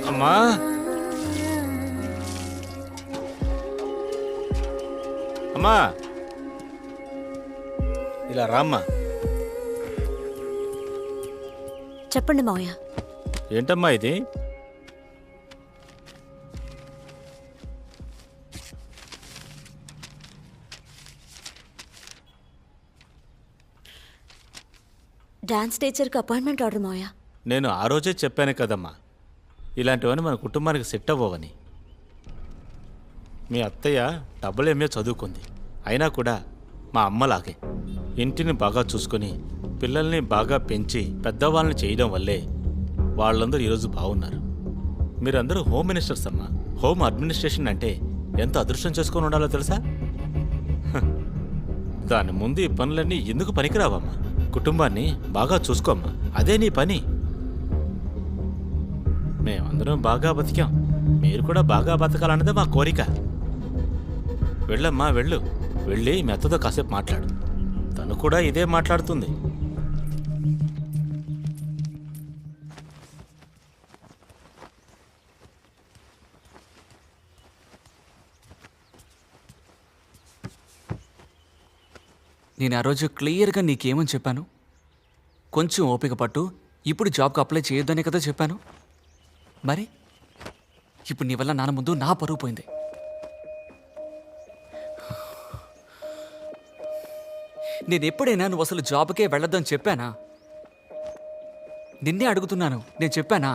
Speaker 4: అమ్మా, అమ్మా ఇలా రామ్మా.
Speaker 10: చెప్పండి మావయ్య.
Speaker 4: ఏంటమ్మా ఇది?
Speaker 10: డాన్స్ టీచర్కి అపాయింట్మెంట్ ఆర్డర్ మావయ్య.
Speaker 4: నేను ఆ రోజే చెప్పాను కదమ్మా, ఇలాంటివన్నీ మన కుటుంబానికి సెట్ అవ్వవని. మీ అత్తయ్య డబ్బులు ఎంఏ చదువుకుంది, అయినా కూడా మా అమ్మలాగే ఇంటిని బాగా చూసుకొని పిల్లల్ని బాగా పెంచి పెద్దవాళ్ళని చేయడం వల్లే వాళ్ళందరూ ఈరోజు బాగున్నారు. మీరందరూ హోమ్ మినిస్టర్స్ అమ్మా. హోమ్ అడ్మినిస్ట్రేషన్ అంటే ఎంత అదృష్టం చేసుకొని ఉండాలో తెలుసా? దాని ముందు ఈ పనులన్నీ ఎందుకు పనికిరావమ్మా? కుటుంబాన్ని బాగా చూసుకోమ్మా, అదే నీ పని. మేమందరం బాగా బతికాం, మీరు కూడా బాగా బతకాలన్నదే మా కోరిక. వెళ్ళమ్మా వెళ్ళు, వెళ్ళి మీ అత్తతో కాసేపు మాట్లాడు, తను కూడా ఇదే మాట్లాడుతుంది.
Speaker 6: నేను ఆ రోజు క్లియర్గా నీకేమని చెప్పాను? కొంచెం ఓపిక పట్టు, ఇప్పుడు జాబ్కి అప్లై చేయొద్దనే కదా చెప్పాను. మరి ఇప్పుడు నీ వల్ల నాన్న ముందు నా పరువు పోయింది. నేను ఎప్పుడైనా నువ్వు అసలు జాబ్కే వెళ్ళొద్దని చెప్పానా? నిన్నే అడుగుతున్నాను, నేను చెప్పానా?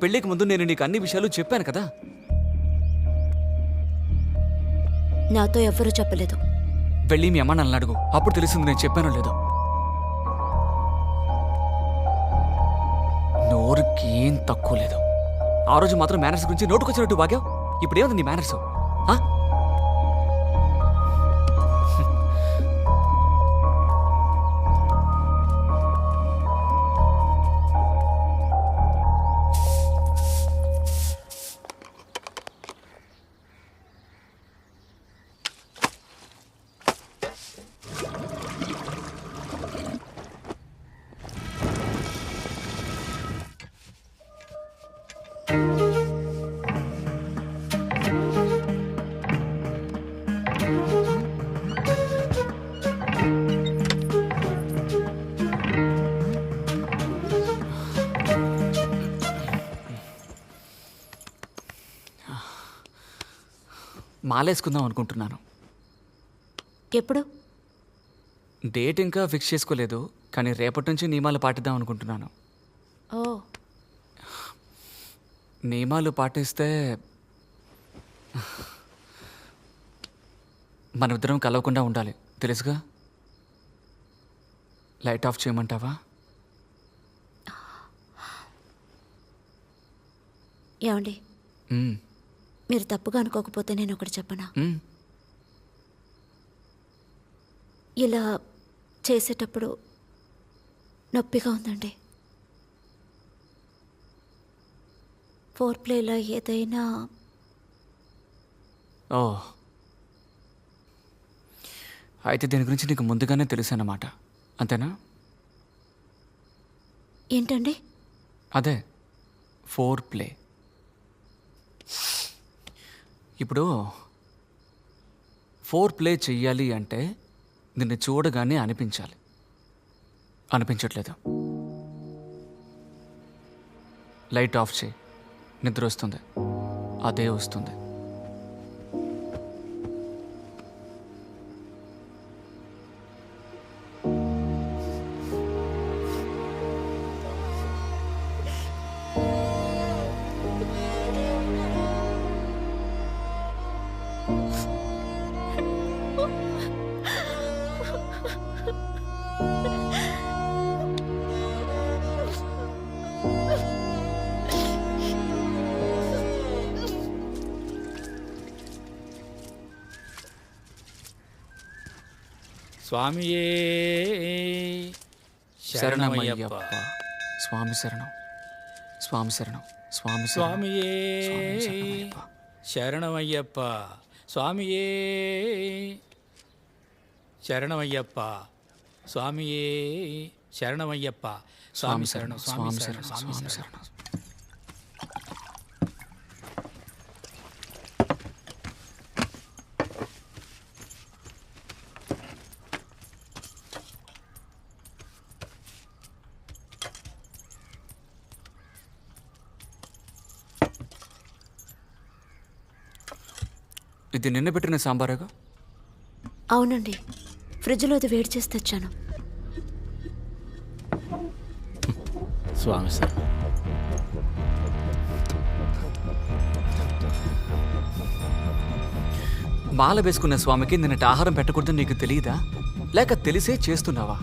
Speaker 6: పెళ్ళికి ముందు నేను నీకు అన్ని విషయాలు చెప్పాను కదా.
Speaker 10: నాతో ఎవ్వరూ చెప్పలేదు.
Speaker 6: వెళ్ళి మీ అమ్మ నన్ను అడుగు, అప్పుడు తెలిసింది నేను చెప్పానో లేదో. నోరుకి ఏం తక్కువ లేదు. ఆ రోజు మాత్రం మేనర్స్ గురించి నోటుకొచ్చినట్టు బాగావు. ఇప్పుడు ఏముంది నీ మేనర్స్? మాలేసుకుందాం అనుకుంటున్నాను.
Speaker 10: ఎప్పుడు?
Speaker 6: డేట్ ఇంకా ఫిక్స్ చేసుకోలేదు, కానీ రేపటి నుంచి నియమాలు పాటిద్దాం అనుకుంటున్నాను.
Speaker 10: ఓ,
Speaker 6: నియమాలు పాటిస్తే మనమిద్దరం కలవకుండా ఉండాలి, తెలుసుగా? లైట్ ఆఫ్ చేయమంటావా?
Speaker 10: ఏమండి, మీరు తప్పుగా అనుకోకపోతే నేను ఒకటి చెప్పనా? ఇలా చేసేటప్పుడు నొప్పిగా ఉందండి. ఫోర్ ప్లేలో ఏదైనా
Speaker 6: ఓ, అయితే దీని గురించి నీకు ముందుగానే తెలుసు అన్నమాట, అంతేనా?
Speaker 10: ఏంటండి?
Speaker 6: అదే ఫోర్ ప్లే. ఇప్పుడు ఫోర్ ప్లే చెయ్యాలి అంటే నిన్ను చూడగానే అనిపించాలి. అనిపించట్లేదు. లైట్ ఆఫ్ చేయి, నిద్ర వస్తుంది. అదే వస్తుంది.
Speaker 14: స్వామియే
Speaker 6: శరణమయ్యప్ప. స్వామి శరణం, స్వామి శరణం, స్వామి
Speaker 14: స్వామియే
Speaker 6: శరణమయ్యప్ప.
Speaker 14: శరణమయ్యప్ప. స్వామియే శరణమయ్యప్ప. స్వామియే శరణమయ్యప్ప. స్వామి శరణం, స్వామి శరణం, స్వామి శరణం.
Speaker 6: ఇది నిన్న పెట్టిన సాంబారేగా?
Speaker 10: అవునండి, ఫ్రిడ్జ్లో అది వేడి చేసి తెచ్చాను.
Speaker 4: స్వామి సార్,
Speaker 6: మాల వేసుకున్న స్వామికి నిన్నటి ఆహారం పెట్టకూడదని నీకు తెలియదా? లేక తెలిసే చేస్తున్నావా?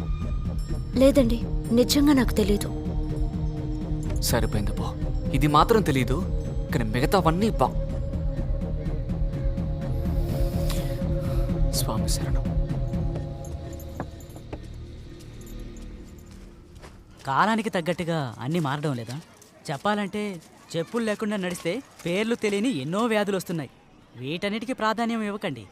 Speaker 10: లేదండి, నిజంగా నాకు తెలీదు.
Speaker 6: సరిపోయింది పో. ఇది మాత్రం తెలీదు, కానీ మిగతావన్నీ బా. స్వామి శరణం.
Speaker 11: కాలానికి తగ్గట్టుగా అన్నీ మారడం లేదా? చెప్పాలంటే చెప్పులు లేకుండా నడిస్తే పేర్లు తెలియని ఎన్నో వ్యాధులు వస్తున్నాయి. వీటన్నిటికీ ప్రాధాన్యం ఇవ్వకండి.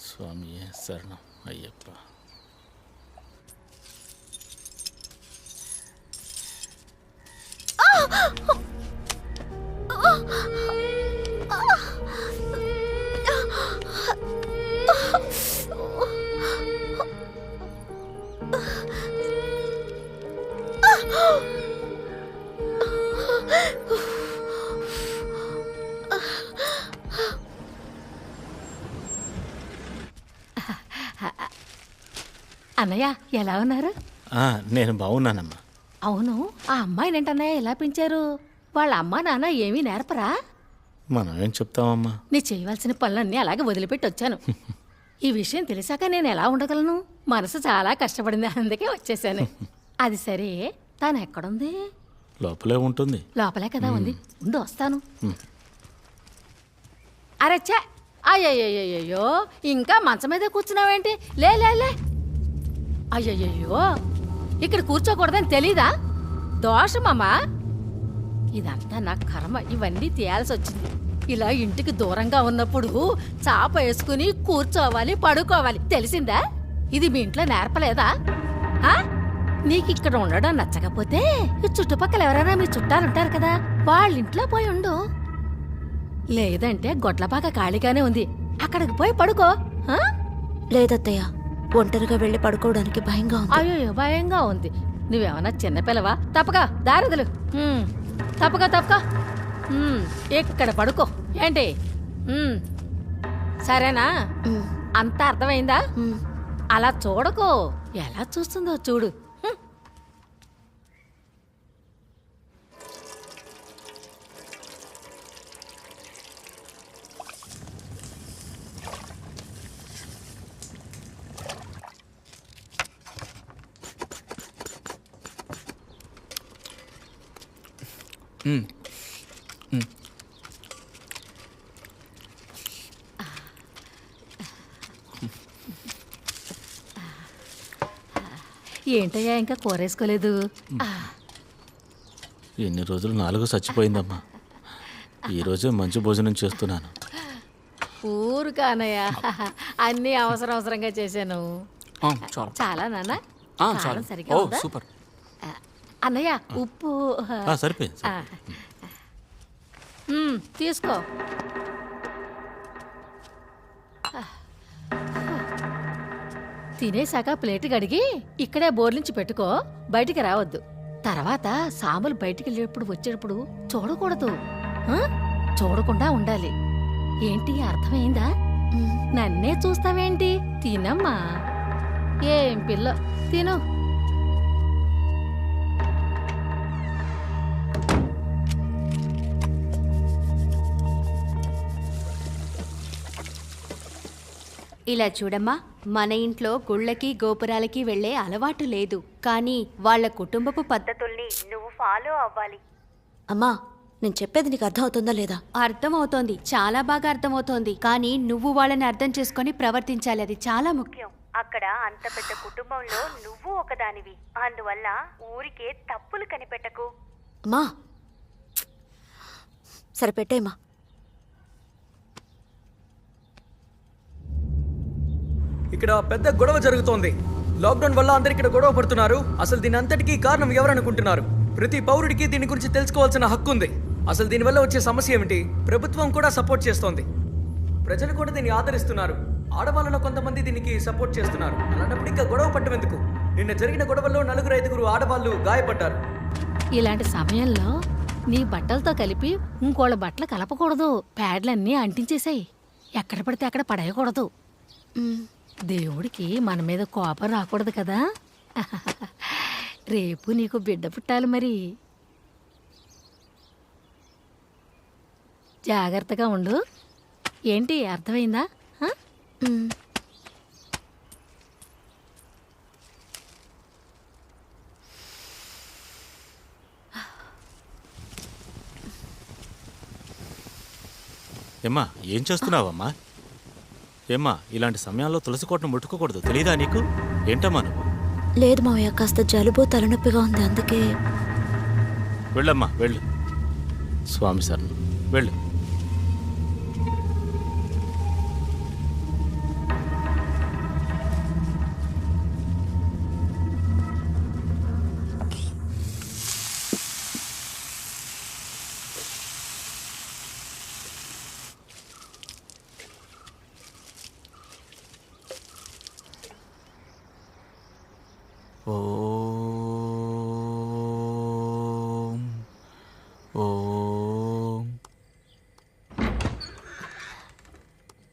Speaker 4: స్వామియే శరణం అయ్యప్ప.
Speaker 15: అన్నయ్య ఎలా ఉన్నారు?
Speaker 4: నేను బాగున్నానమ్మా.
Speaker 15: అవును, ఆ అమ్మాయినేంటన్నయ్య ఎలా పెంచారు? వాళ్ళ అమ్మా నాన్న ఏమీ నేర్పరా?
Speaker 4: మనం ఏం చెప్తామమ్మా?
Speaker 15: నీ చేయవలసిన పనులన్నీ అలాగే వదిలిపెట్టి వచ్చాను. ఈ విషయం తెలిసాక నేను ఎలా ఉండగలను? మనసు చాలా కష్టపడింది, అందుకే వచ్చేసాను. అది సరే, తాను ఎక్కడుంది?
Speaker 4: లోపలే ఉంటుంది.
Speaker 15: లోపలే కదా ఉంది. ఉండు వస్తాను. అరే చే, అయ్యయ్యో, ఇంకా మంచం మీద కూర్చున్నావేంటి? లే లే లే. అయ్యయ్యో, ఇక్కడ కూర్చోకూడదని తెలీదా? దోషమమ్మా. ఇదంతా నా కర్మ, ఇవన్నీ తీయాల్సి వచ్చింది. ఇలా ఇంటికి దూరంగా ఉన్నప్పుడు చాప వేసుకుని కూర్చోవాలి, పడుకోవాలి, తెలిసిందా? ఇది మీ ఇంట్లో నేర్పలేదా? నీకు ఇక్కడ ఉండడం నచ్చకపోతే ఈ చుట్టుపక్కల ఎవరైనా మీ చుట్టాలుంటారు కదా, వాళ్ళ ఇంట్లో పోయి ఉండు. లేదంటే గొడ్లపాక ఖాళీగానే ఉంది, అక్కడికి పోయి పడుకో.
Speaker 10: లేదత్తయ్య, ఒంటరిగా వెళ్ళి పడుకోవడానికి భయంగా ఉంది.
Speaker 15: అయ్యో, భయంగా ఉంది. నువ్వేమన్నా చిన్నపిల్లవా? తప్పగా దారిదులు, తప్పగా ఇక్కడ పడుకో. ఏంటి? సరేనా? అంతా అర్థమైందా? అలా చూడకో, ఎలా చూస్తుందో చూడు. ఏంటయ్యా ఇంకా కూరేసుకోలేదు?
Speaker 4: ఎన్ని రోజులు 4 చచ్చిపోయిందమ్మా. ఈరోజే మంచి భోజనం చేస్తున్నాను.
Speaker 15: ఊరు కానయ్యా, అన్నీ అవసరంగా చేశాను. చాలా నాన్న, సరిగా ఉందా?
Speaker 6: సూపర్
Speaker 15: అన్నయ్య, ఉప్పు
Speaker 4: సరిపోయింది.
Speaker 15: తీసుకో. తినేశాక ప్లేట్ కడిగి ఇక్కడే బోర్లించి పెట్టుకో, బయటికి రావద్దు. తర్వాత సాములు బయటికి వెళ్ళేటప్పుడు వచ్చేటప్పుడు చూడకూడదు, చూడకుండా ఉండాలి. ఏంటి, అర్థమైందా? నన్నే చూస్తావేంటి? తినమ్మా. ఏం పిల్ల, తిను.
Speaker 16: ఇలా చూడమ్మా, మన ఇంట్లో గుళ్ళకి గోపురాలకి వెళ్లే అలవాటు లేదు, కానీ వాళ్ళ కుటుంబపు పద్ధతుల్ని నువ్వు ఫాలో అవ్వాలి.
Speaker 10: అమ్మా, నేను చెప్పేది నీకు అర్థం అవుతుందా లేదా?
Speaker 16: అర్థమవుతోంది, చాలా బాగా అర్థమవుతోంది. కానీ నువ్వు వాళ్ళని అర్థం చేసుకొని ప్రవర్తించాలి, అది చాలా ముఖ్యం. అక్కడ అంత పెద్ద కుటుంబంలో నువ్వు ఒకదానివి, అందువల్ల ఊరికే తప్పులు కనిపెట్టకు.
Speaker 10: అమ్మా, సరే పెట్టేమ్మా.
Speaker 17: ఇక్కడ పెద్ద గొడవ జరుగుతోంది. లాక్డౌన్ వల్ల అందరు ఇక్కడ గొడవ పడుతున్నారు. అసలు దీని అంతటికీ కారణం ఎవరనుకుంటున్నారు? ప్రతి పౌరుడికి దీని గురించి తెలుసుకోవాల్సిన హక్కు ఉంది. అసలు దీనివల్ల వచ్చే సమస్య ఏమిటి? ప్రభుత్వం కూడా సపోర్ట్ చేస్తోంది, ప్రజలు కూడా దీన్ని ఆదరిస్తున్నారు. ఆడవాళ్ళలో కొంతమంది దీనికి సపోర్ట్ చేస్తున్నారు. అలాంటప్పుడు ఇంకా గొడవ పట్టం ఎందుకు? నిన్న జరిగిన గొడవల్లో 4-5 ఆడవాళ్ళు గాయపడ్డారు.
Speaker 15: ఇలాంటి సమయంలో నీ బట్టలతో కలిపి ఇంకోళ్ళ బట్టలు కలపకూడదు. ప్యాడ్లన్నీ అంటించేసాయి, ఎక్కడ పడితే అక్కడ పడేయకూడదు. దేవుడికి మన మీద కోపం రాకూడదు కదా. రేపు నీకు బిడ్డ పుట్టాలి, మరి జాగ్రత్తగా ఉండు. ఏంటి, అర్థమైందా?
Speaker 4: ఏమ్మా, ఏం చేస్తున్నావమ్మా? ఏమ్మా, ఇలాంటి సమయాల్లో తులసి కోటను ముట్టుకోకూడదు, తెలీదా నీకు? ఏంటమ్మా నువ్వు?
Speaker 10: లేదు మావయ్య, కాస్త జలుబు తలనొప్పిగా ఉంది, అందుకే.
Speaker 4: వెళ్ళమ్మా, వెళ్ళు. స్వామి శరణం, వెళ్ళు.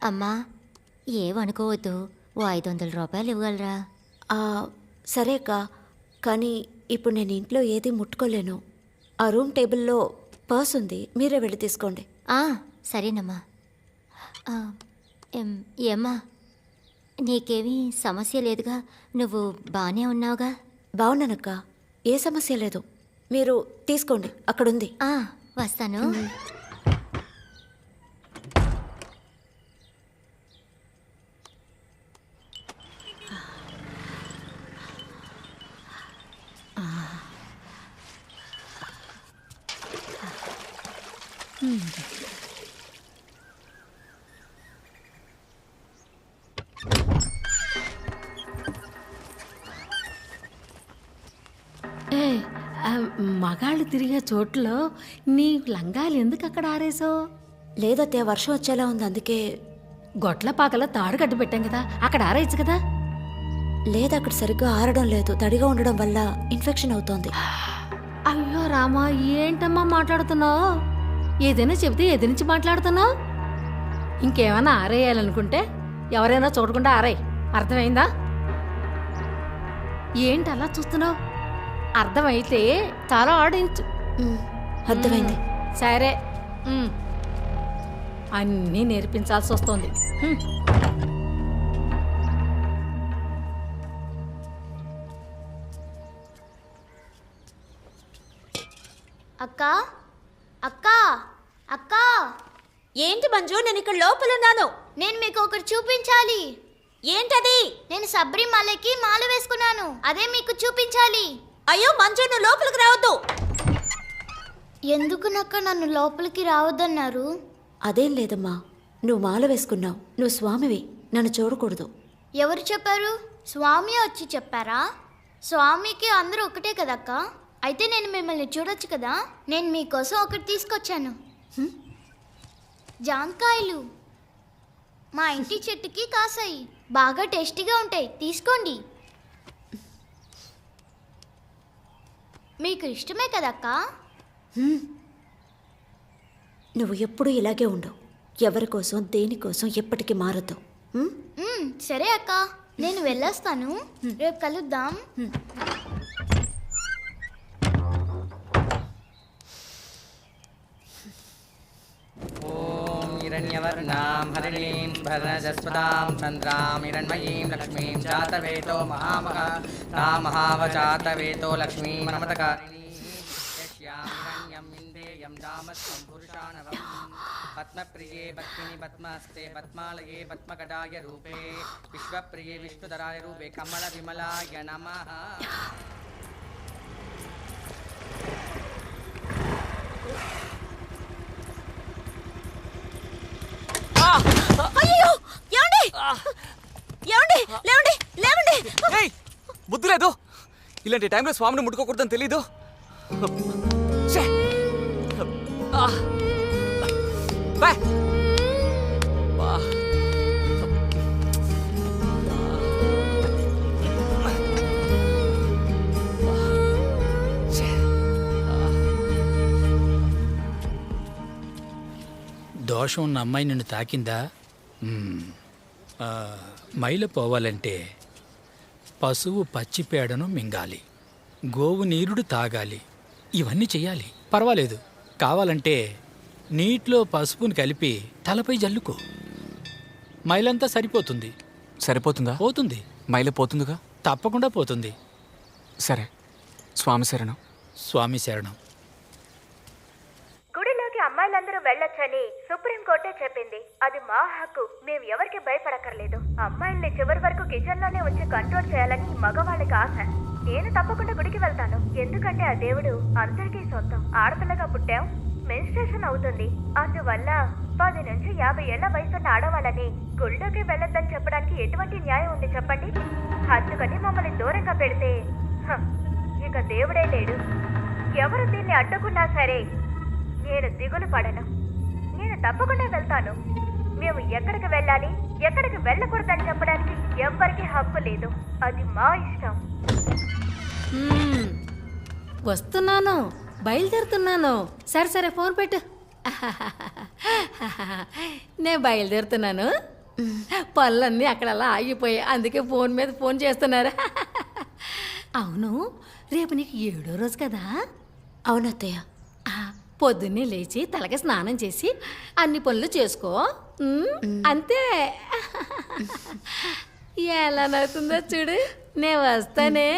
Speaker 12: అమ్మా, ఏమనుకోవద్దు, ఓ 500 రూపాయలు ఇవ్వగలరా?
Speaker 10: సరే అక్క, కానీ ఇప్పుడు నేను ఇంట్లో ఏది ముట్టుకోలేను. ఆ రూమ్ టేబుల్లో పర్స్ ఉంది, మీరే వెళ్ళి తీసుకోండి.
Speaker 12: సరేనమ్మా. ఏమ్మా, నీకేమీ సమస్య లేదుగా? నువ్వు బాగానే ఉన్నావుగా?
Speaker 10: బాగున్నానక్క, ఏ సమస్య లేదు. మీరు తీసుకోండి, అక్కడుంది.
Speaker 12: వస్తాను.
Speaker 15: మగాళ్ళు తిరిగే చోట్లో నీ లంగాలు ఎందుకు అక్కడ ఆరేసావు?
Speaker 10: లేదత్తయ్య, వర్షం వచ్చేలా ఉంది, అందుకే.
Speaker 15: గొట్ల పాకలో తాడు కట్టు పెట్టాం కదా, అక్కడ ఆరేయచ్చు కదా.
Speaker 10: లేదు, అక్కడ సరిగ్గా ఆరడం లేదు. తడిగా ఉండడం వల్ల ఇన్ఫెక్షన్ అవుతోంది.
Speaker 15: అయ్యో రామా, ఏంటమ్మా మాట్లాడుతున్నావు? ఏదైనా చెబితే ఎది నుంచి మాట్లాడుతున్నావు? ఇంకేమైనా ఆరేయాలనుకుంటే ఎవరైనా చూడకుండా ఆరేయ్, అర్థమైందా? ఏంటి అలా చూస్తున్నావు? అర్థమైతే చాలా ఆడించు.
Speaker 10: అర్థమైంది.
Speaker 15: సరే, అన్నీ నేర్పించాల్సి వస్తుంది.
Speaker 7: అక్కా, అక్కా, అక్కా.
Speaker 10: ఏంటి మంజు, నేను ఇక్కడ లోపలున్నాను.
Speaker 7: నేను మీకు ఒకటి చూపించాలి.
Speaker 10: ఏంటది?
Speaker 7: నేను శబరిమలకి మాల వేసుకున్నాను, అదే మీకు చూపించాలి.
Speaker 10: అయ్యో మంజు, నువ్వు లోపలికి రావద్దు.
Speaker 7: ఎందుకు నక్క నన్ను లోపలికి రావద్దన్నారు?
Speaker 10: అదేం లేదమ్మా, నువ్వు మాల వేసుకున్నావు, నువ్వు స్వామివి, నన్ను చూడకూడదు.
Speaker 7: ఎవరు చెప్పారు? స్వామి వచ్చి చెప్పారా? స్వామికి అందరూ ఒకటే కదక్క. అయితే నేను మిమ్మల్ని చూడొచ్చు కదా. నేను మీకోసం ఒకటి తీసుకొచ్చాను. జాంకాయలు మా ఇంటి చెట్టుకి కాసాయి, బాగా టేస్టీగా ఉంటాయి, తీసుకోండి. మీకు ఇష్టమే కదక్క.
Speaker 10: నువ్వు ఎప్పుడూ ఇలాగే ఉండవు, ఎవరి కోసం దేనికోసం ఎప్పటికీ మారదు.
Speaker 7: సరే అక్క, నేను వెళ్ళొస్తాను, రేపు కలుద్దాం.
Speaker 18: हिरण्यवर्णां हरिणीं भरनजस्पदां चन्द्रां हिरण्मयीं लक्ष्मीं जातवेतो महामः रामहावजातवेतो लक्ष्मीं नमतकारिणीं यस्यां हिरण्यं इन्देयं दामस्तं पुरुषाणवं पद्मप्रिये पद्मिनि पद्मस्ते पद्मालये पद्मकटाय रूपे विश्वप्रिये विष्णुधराय रूपे कमलविमलाय नमः.
Speaker 10: అయ్యో, ఏమండి? ఏమండి? లేవండి, లేవండి.
Speaker 6: బుద్ధి లేదు, ఇలాంటి టైంలో స్వామిని ముట్టుకోకూడదని తెలీదు.
Speaker 14: దోషం ఉన్న అమ్మాయి నిన్ను తాకిందా? మైల పోవాలంటే పశువు పచ్చిపేడను మింగాలి, గోవు నీరుడు తాగాలి, ఇవన్నీ చెయ్యాలి. పర్వాలేదు, కావాలంటే నీటిలో పసుపుని కలిపి తలపై జల్లుకో, మైలంతా సరిపోతుంది.
Speaker 6: సరిపోతుందా?
Speaker 14: పోతుంది.
Speaker 6: మైల పోతుందిగా?
Speaker 14: తప్పకుండా పోతుంది.
Speaker 6: సరే, స్వామి శరణం.
Speaker 14: స్వామి శరణం.
Speaker 16: గుడిలోకి అమ్మాయిలందరూ వెళ్ళొచ్చని సుప్రీంకోర్టే చెప్పింది. అది మా హక్కు, మేము ఎవరికి భయపడక్కర్లేదు. అమ్మాయిల్ని చివరి వరకు కిచెన్ లోనే ఉంచి కంట్రోల్ చేయాలని మగవాళ్ళకి ఆశ. నేను తప్పకుండా గుడికి వెళ్తాను, ఎందుకంటే ఆ దేవుడు అందరికీ సొంతం. ఆడపిల్లగా పుట్టాం, మెన్స్ట్రేషన్ అవుతుంది, అందువల్ల 10 నుంచి 50 ఏళ్ల వయసున్న ఆడవాళ్ళని గుళ్ళోకి వెళ్ళొద్దని చెప్పడానికి ఎటువంటి న్యాయం ఉంది చెప్పండి? అందుకని మమ్మల్ని దూరంగా పెడితే ఇక దేవుడే లేడు. ఎవరు దీన్ని అడ్డుకున్నా సరే నేను దిగులు పడను, నేను తప్పకుండా వెళ్తాను. మేము ఎక్కడికి వెళ్ళాలి, ఎక్కడికి వెళ్ళకూడదని చెప్పడానికి ఎవ్వరికీ హక్కు లేదు, అది మా ఇష్టం.
Speaker 15: వస్తున్నాను, బయలుదేరుతున్నాను. సరే సరే, ఫోన్ పెట్టు. నేను బయలుదేరుతున్నాను, పనులన్నీ అక్కడ అలా ఆగిపోయాయి, అందుకే ఫోన్ మీద ఫోన్ చేస్తున్నారా? అవును, రేపు నీకు 7వ రోజు కదా?
Speaker 10: అవునత్తయ్య.
Speaker 15: పొద్దున్నే లేచి తలకి స్నానం చేసి అన్ని పనులు చేసుకో. అంతే. ఎలా నవ్వుతుందో చూడు. నేను వస్తానే.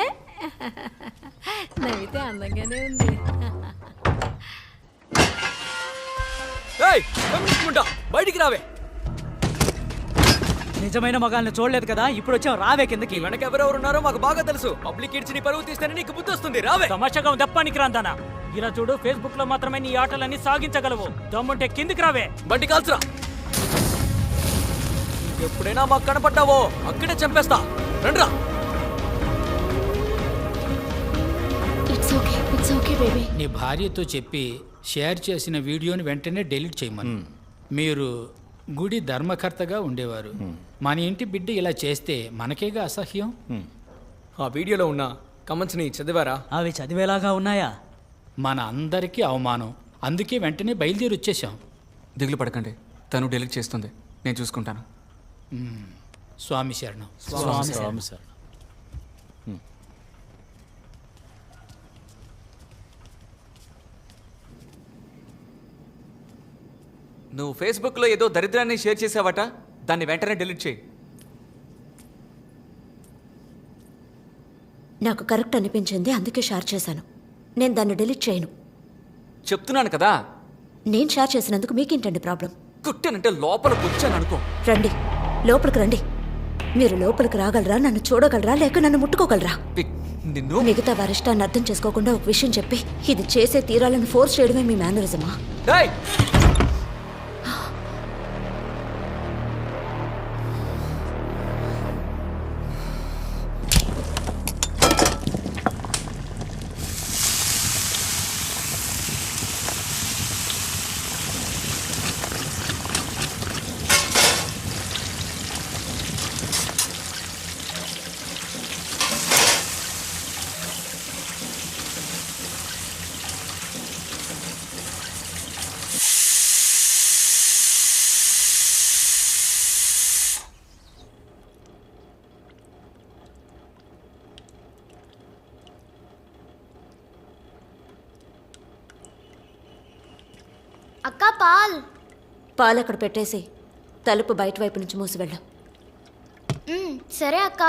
Speaker 15: నవ్వితే అందంగానే ఉంది.
Speaker 17: బయటికి రావే.
Speaker 11: నిజమైన మగాళ్ళని చూడలేదు కదా, ఇప్పుడు వచ్చాం, రావే కిందకి.
Speaker 17: వెనక ఎవరెవరున్నారో మాకు బాగా తెలుసు. పబ్లిక్ ఇడ్చి నీ పరువు తీస్తేనే నీకు బుద్ధి వస్తుంది. రావే.
Speaker 3: తమాషాగా దప్పానికి రాందానా. ఇలా చూడు, ఫేస్బుక్ లో మాత్రమే నీ ఆటలన్నీ సాగించగలవు. దమ్ముంటే కిందికి రావే.
Speaker 17: బండి కాల్చురా. ఎప్పుడైనా మాకు కనపడ్డావో అక్కడే చంపేస్తా. రండ్రా.
Speaker 13: It's okay baby.
Speaker 14: నీ భార్యతో చెప్పి షేర్ చేసిన వీడియోని వెంటనే డెలీట్ చేయమను. మీరు గుడి ధర్మకర్తగా ఉండేవారు. మన ఇంటి బిడ్డ ఇలా చేస్తే మనకేగా అసహ్యం.
Speaker 17: ఆ వీడియోలో ఉన్న కమెంట్స్ని చదివారా?
Speaker 11: అవి చదివేలాగా ఉన్నాయా?
Speaker 14: మన అందరికీ అవమానం. అందుకే వెంటనే బయలుదేరి వచ్చేసాం.
Speaker 6: దిగులు పడకండి, తను డెలీట్ చేస్తుంది, నేను చూసుకుంటాను.
Speaker 14: స్వామి శరణం.
Speaker 4: స్వామి శరణం.
Speaker 6: నువ్వు ఫేస్బుక్లో ఏదో దరిద్రాన్ని షేర్ చేసావట, దాన్ని వెంటనే డెలీట్ చేయి.
Speaker 10: నాకు కరెక్ట్ అనిపించింది, అందుకే షేర్ చేశాను. నేను దాన్ని డిలీట్ చేయను.
Speaker 6: చెప్తున్నాను కదా.
Speaker 10: నేను షేర్ చేసినందుకు మీకేంటండి ప్రాబ్లం?
Speaker 6: కుట్టానంటే లోపలికి వచ్చాను అనుకో.
Speaker 10: రండి, లోపలికి రండి. మీరు లోపలికి రాగలరా, నన్ను చూడగలరా, లేక నన్ను ముట్టుకోగలరా?
Speaker 6: నిన్ను
Speaker 10: మిగతా వారి ఇష్టాన్ని అర్థం చేసుకోకుండా ఒక విషయం చెప్పి ఇది చేసే తీరాలను ఫోర్స్ చేయడమే మీ మేనరిజమా?
Speaker 7: అక్క పాలు
Speaker 10: అక్కడ పెట్టేసి తలుపు బయట వైపు నుంచి మూసి వెళ్ళు.
Speaker 7: సరే అక్క.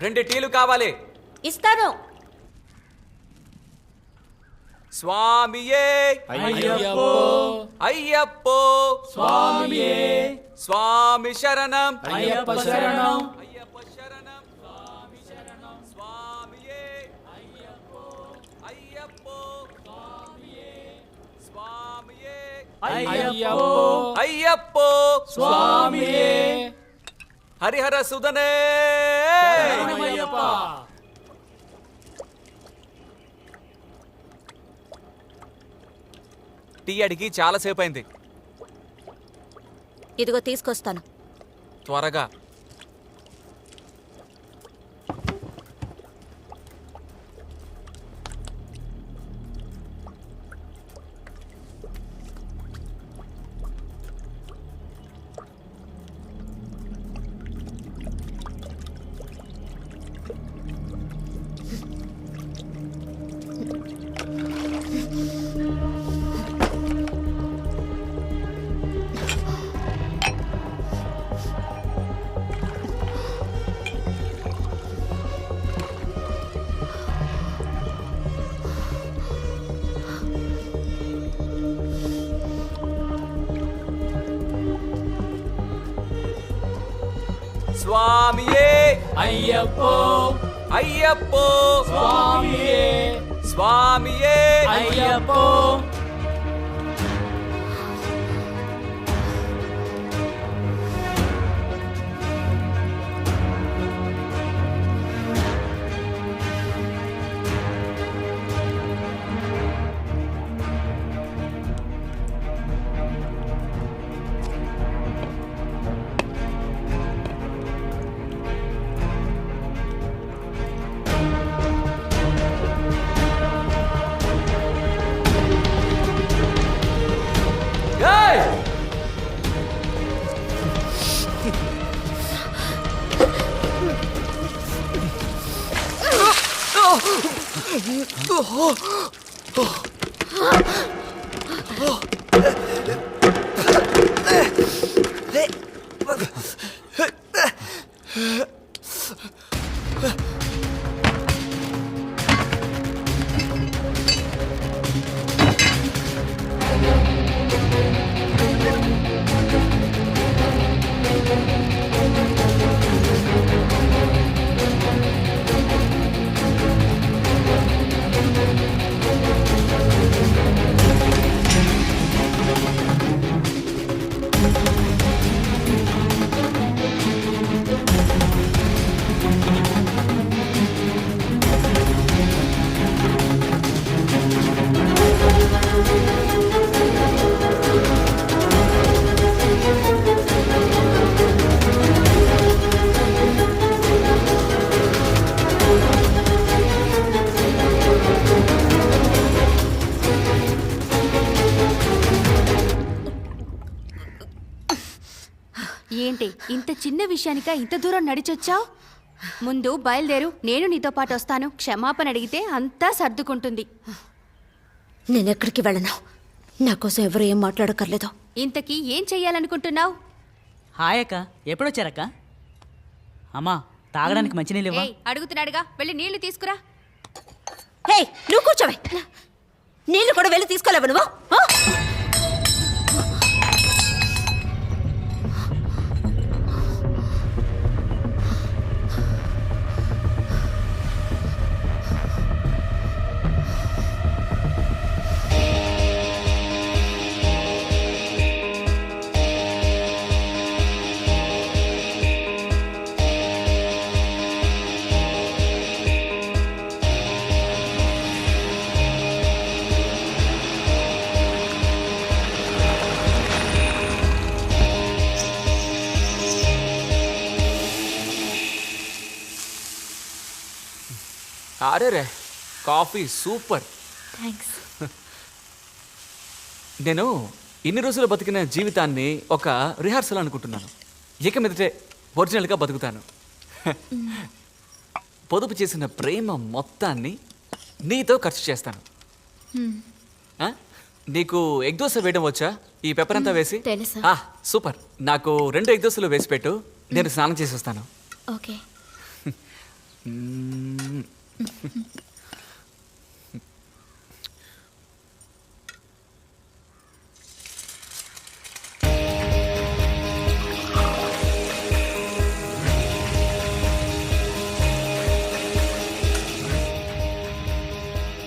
Speaker 6: రెండు టీలు కావాలి.
Speaker 10: ఇస్తాను.
Speaker 6: స్వామియే
Speaker 14: అయ్యప్పో
Speaker 6: అయ్యప్పో
Speaker 14: స్వామియే
Speaker 6: స్వామి శరణం
Speaker 14: అయ్యప్ప శరణం
Speaker 6: అయ్యప్ప శరణం స్వామి శరణం స్వామియే అయ్యప్పో అయ్యప్పో స్వామియే స్వామియే
Speaker 14: అయ్యప్పో
Speaker 6: అయ్యప్పో
Speaker 14: స్వామియే
Speaker 6: హరిహర సుదనే
Speaker 14: శరణమయ్యప్ప.
Speaker 6: టీ అడిగి చాలాసేపు అయింది.
Speaker 10: ఇదిగో తీసుకొస్తాను.
Speaker 6: త్వరగా. స్వామియే
Speaker 14: అయ్యప్పో
Speaker 6: అయ్యప్పో
Speaker 14: స్వామియే
Speaker 6: స్వామియే
Speaker 14: అయ్యప్పో
Speaker 16: ఏంటి ఇంత చిన్న విషయానికా ఇంత దూరం నడిచొచ్చావు? ముందు బయలుదేరు, నేను నీతో పాటు వస్తాను. క్షమాపణ అడిగితే అంతా సర్దుకుంటుంది.
Speaker 10: నేనెక్కడికి వెళ్ళను. నా కోసం ఎవరు ఏం మాట్లాడక్కర్లేదు.
Speaker 16: ఇంతకీ ఏం చెయ్యాలనుకుంటున్నావు?
Speaker 11: హాయ్ అక్క, ఎప్పుడొచ్చారక్క? అమ్మా, తాగడానికి మంచినీళ్ళు ఇవ్వ.
Speaker 16: ఏయ్, అడుగుతున్నాడుగా, వెళ్ళి నీళ్లు తీసుకురా.
Speaker 10: హే, నువ్వు కూర్చోవే. నీళ్ళు కూడా వెళ్ళి తీసుకోలేవు నువ్వు?
Speaker 6: అరే రే, కాఫీ సూపర్.
Speaker 13: థ్యాంక్స్.
Speaker 6: నేను ఇన్ని రోజులు బతికిన జీవితాన్ని ఒక రిహార్సల్ అనుకుంటున్నాను. ఇక మీదటే ఒరిజినల్గా బతుకుతాను. పొదుపు చేసిన ప్రేమ మొత్తాన్ని నీతో ఖర్చు చేస్తాను. ఆ? నీకు ఎగ్ దోశ వేయడం వచ్చా? ఈ పెప్పర్ అంతా వేసి.
Speaker 13: తెలుసా?
Speaker 6: సూపర్. నాకు 2 ఎగ్ దోశలు వేసి పెట్టు, నేను స్నానం చేసి వస్తాను.
Speaker 13: ఓకే.